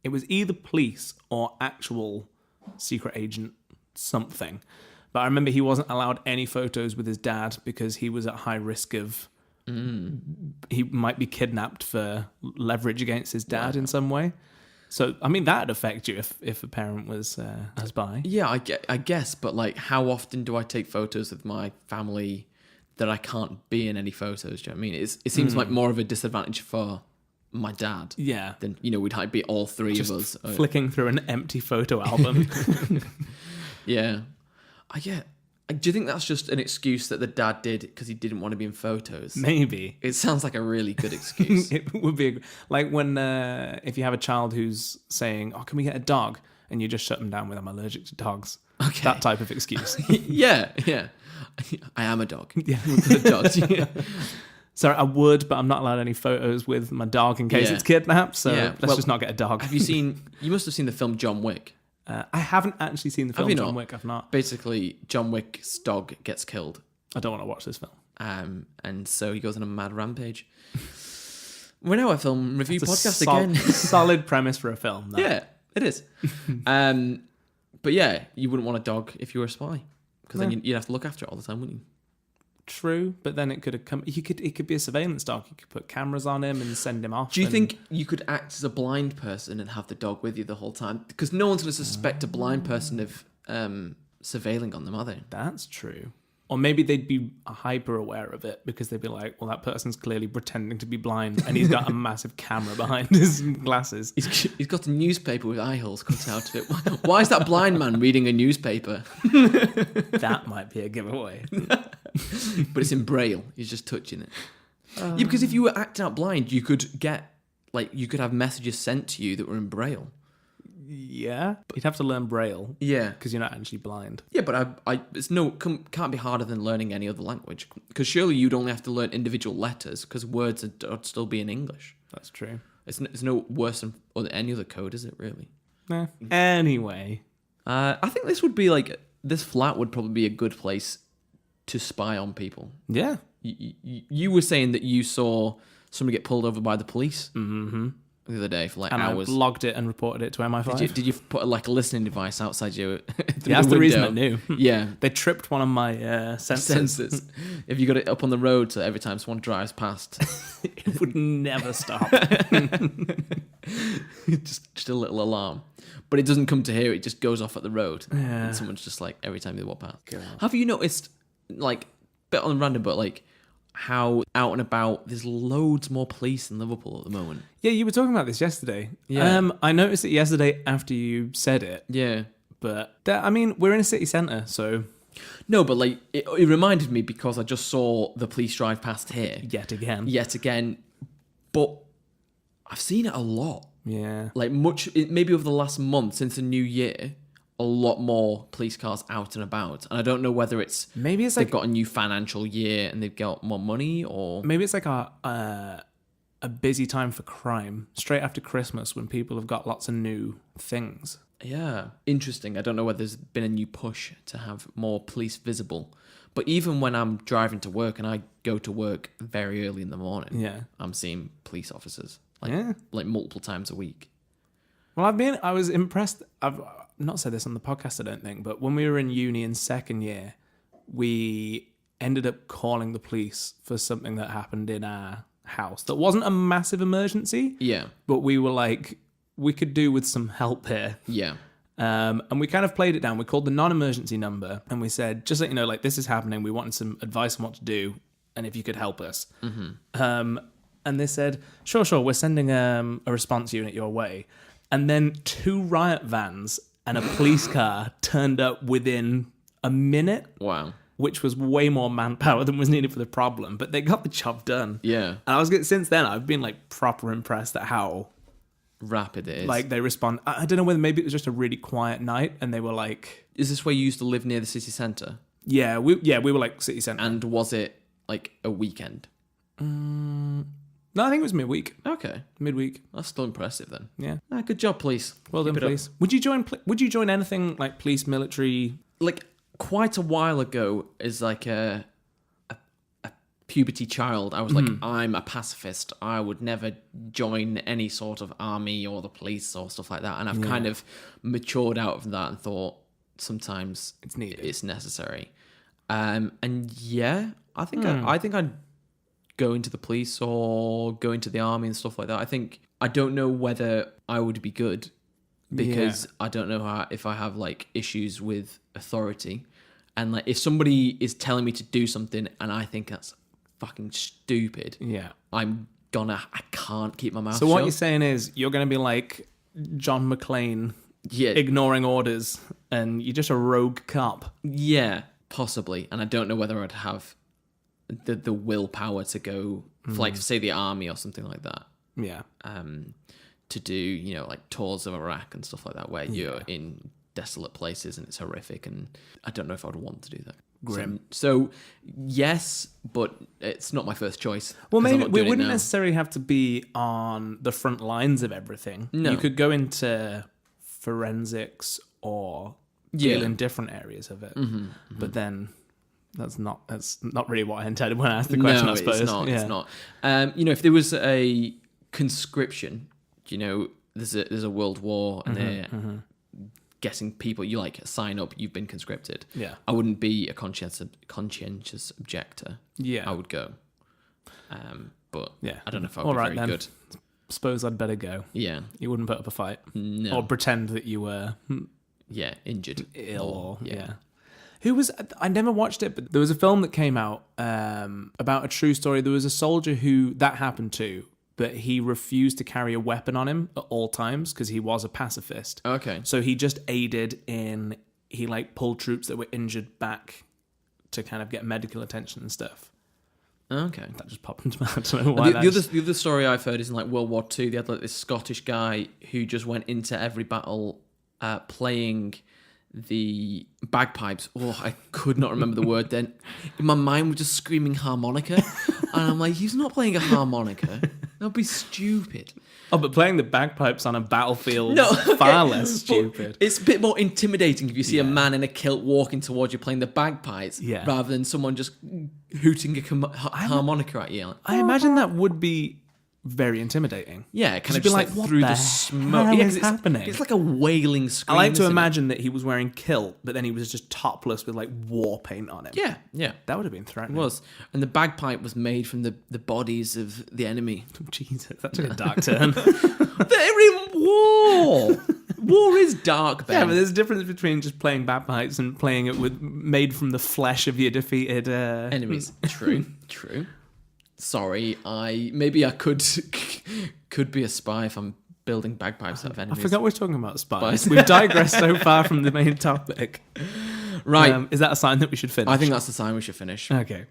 it was either police or actual secret agent something. But I remember he wasn't allowed any photos with his dad because he was at high risk of he might be kidnapped for leverage against his dad in some way. So, that'd affect you if a parent was a spy. Yeah, I guess, but how often do I take photos with my family that I can't be in any photos? Do you know what I mean? It seems like more of a disadvantage for my dad. Yeah. Then we'd be all three Just of us flicking through an empty photo album. Yeah, do you think that's just an excuse that the dad did because he didn't want to be in photos? Maybe. It sounds like a really good excuse. It would be when if you have a child who's saying, "Oh, can we get a dog?" and you just shut them down with, "I'm allergic to dogs." Okay. That type of excuse. yeah. I am a dog. Yeah. Good dogs. Yeah. Sorry, I would, but I'm not allowed any photos with my dog in case Yeah. it's kidnapped. So Yeah. let's just not get a dog. You must have seen the film John Wick. I haven't actually seen the film you John not? Wick. I've not. Basically, John Wick's dog gets killed. I don't want to watch this film. And so he goes on a mad rampage. We're now a film review It's podcast a again. solid premise for a film. That. Yeah, it is. But yeah, you wouldn't want a dog if you were a spy, because then you'd have to look after it all the time, wouldn't you? True, but then it could have come. It could be a surveillance dog. You could put cameras on him and send him off. Do you think you could act as a blind person and have the dog with you the whole time? Because no one's going to suspect a blind person of surveilling on them, are they? That's true. Or maybe they'd be hyper aware of it because they'd be like, well, that person's clearly pretending to be blind and he's got a massive camera behind his glasses. He's got a newspaper with eye holes cut out of it. Why is that blind man reading a newspaper? That might be a giveaway. But it's in Braille. He's just touching it. Yeah, because if you were acting out blind, you could have messages sent to you that were in Braille. Yeah, you'd have to learn Braille. Yeah. Because you're not actually blind. Yeah, but can't be harder than learning any other language. Because surely you'd only have to learn individual letters, because words would still be in English. That's true. It's no worse than any other code, is it, really? Nah. Anyway. I think this flat would probably be a good place to spy on people. Yeah. You were saying that you saw somebody get pulled over by the police the other day for hours. I logged it and reported it to MI5. Did you put a listening device outside you? Yeah, that's the reason I knew. Yeah. They tripped one of my sensors. If you got it up on the road, so every time someone drives past, it would never stop. just a little alarm. But it doesn't come to here, it just goes off at the road. Yeah. And someone's just every time they walk past. God. Have you noticed, bit on random, but how out and about there's loads more police in Liverpool at the moment? Yeah, you were talking about this yesterday. Yeah. I noticed it yesterday after you said it. Yeah. But, we're in a city centre, so... No, but it reminded me because I just saw the police drive past here. Yet again. But I've seen it a lot. Yeah. Maybe over the last month since the new year, a lot more police cars out and about. And I don't know whether they've got a new financial year and they've got more money, or... Maybe it's a busy time for crime, straight after Christmas when people have got lots of new things. Yeah, interesting. I don't know whether there's been a new push to have more police visible. But even when I'm driving to work, and I go to work very early in the morning, yeah, I'm seeing police officers multiple times a week. Well, I was impressed. I've not said this on the podcast, I don't think, but when we were in uni in second year, we ended up calling the police for something that happened in our house that wasn't a massive emergency. Yeah. But we were we could do with some help here. Yeah. And we kind of played it down. We called the non-emergency number and we said, just so you know, this is happening. We wanted some advice on what to do and if you could help us. Mm-hmm. And they said, sure, we're sending a response unit your way. And then 2 riot vans and a police car turned up within a minute. Wow. Which was way more manpower than was needed for the problem. But they got the job done. Yeah. And since then, I've been proper impressed at how rapid it is. They respond. I don't know whether maybe it was just a really quiet night and they were Is this where you used to live near the city centre? Yeah, we were city centre. And was it a weekend? No, I think it was midweek. Okay. Midweek. That's still impressive then. Yeah. Good job, police. Well done, police. Would you join anything like police, military? Quite a while ago, as a puberty child, I was I'm a pacifist. I would never join any sort of army or the police or stuff like that. And I've kind of matured out of that and thought sometimes it's needed. It's necessary. And yeah, I think I'd go into the police or go into the army and stuff like that. I don't know whether I would be good because I don't know if I have issues with authority. And if somebody is telling me to do something and I think that's fucking stupid, I can't keep my mouth shut. So what you're saying is you're going to be like John McClane, ignoring orders, and you're just a rogue cop. Yeah, possibly. And I don't know whether I'd have the willpower to go for say the army or something like that. Yeah. To do, tours of Iraq and stuff like that, where you're in desolate places and it's horrific, and I don't know if I'd want to do that. Grim. So yes, but it's not my first choice. Well, maybe we wouldn't necessarily have to be on the front lines of everything. No. You could go into forensics or deal in different areas of it. Mm-hmm. But then that's not really what I intended when I asked the question, I suppose. It's not. If there was a conscription, there's a world war and they're getting people, you sign up, you've been conscripted. Yeah. I wouldn't be a conscientious objector. Yeah. I would go. But yeah. I don't know if I would be very good. Suppose I'd better go. Yeah. You wouldn't put up a fight. No. Or pretend that you were injured. Ill. Yeah. I never watched it, but there was a film that came out about a true story. There was a soldier who that happened to, but he refused to carry a weapon on him at all times because he was a pacifist. Okay. So he just aided in, he pulled troops that were injured back to kind of get medical attention and stuff. Okay. That just popped into my head. I don't know why. The other story I've heard is in like World War II, they had like this Scottish guy who just went into every battle playing the bagpipes. Oh, I could not remember the word then. In my mind, we're just screaming harmonica. And I'm like, he's not playing a harmonica. That would be stupid. Oh, but playing the bagpipes on a battlefield No, is far less stupid. It's a bit more intimidating if you see a man in a kilt walking towards you playing the bagpipes rather than someone just hooting a harmonica at you. Like, I imagine that would be very intimidating. Yeah, kind of be just like what through the the smoke. hell Yeah, is happening? It's like a wailing scream. I like to isn't it? imagine that he was wearing kilt, but then he was just topless with like war paint on him. Yeah. That would have been It threatening. was. And the bagpipe was made from the bodies of the enemy. Jesus, that took a dark turn. They're in war! War is dark, Ben. Yeah, but there's a difference between just playing bagpipes and playing it with made from the flesh of your defeated enemies. True. Sorry, maybe I could be a spy if I'm building bagpipes out of I enemies. forgot we're talking about spies. We've digressed so far from the main topic. Right. Is that a sign that we should finish? I think that's the sign we should finish. Okay.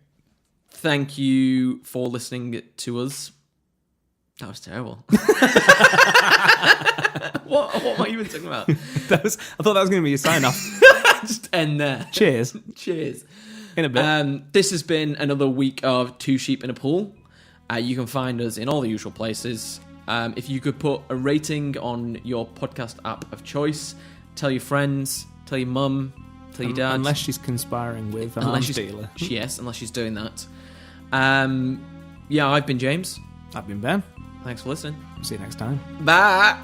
Thank you for listening to us. That was terrible. What am I even talking about? I thought that was going to be a sign off. Just end there. Cheers. Cheers. In a bit. This has been another week of Two Sheep in a Pool. You can find us in all the usual places. If you could put a rating on your podcast app of choice, tell your friends, tell your mum, tell your dad. Unless she's conspiring with an arms dealer. Yes, unless she's doing that. I've been James. I've been Ben. Thanks for listening. See you next time. Bye.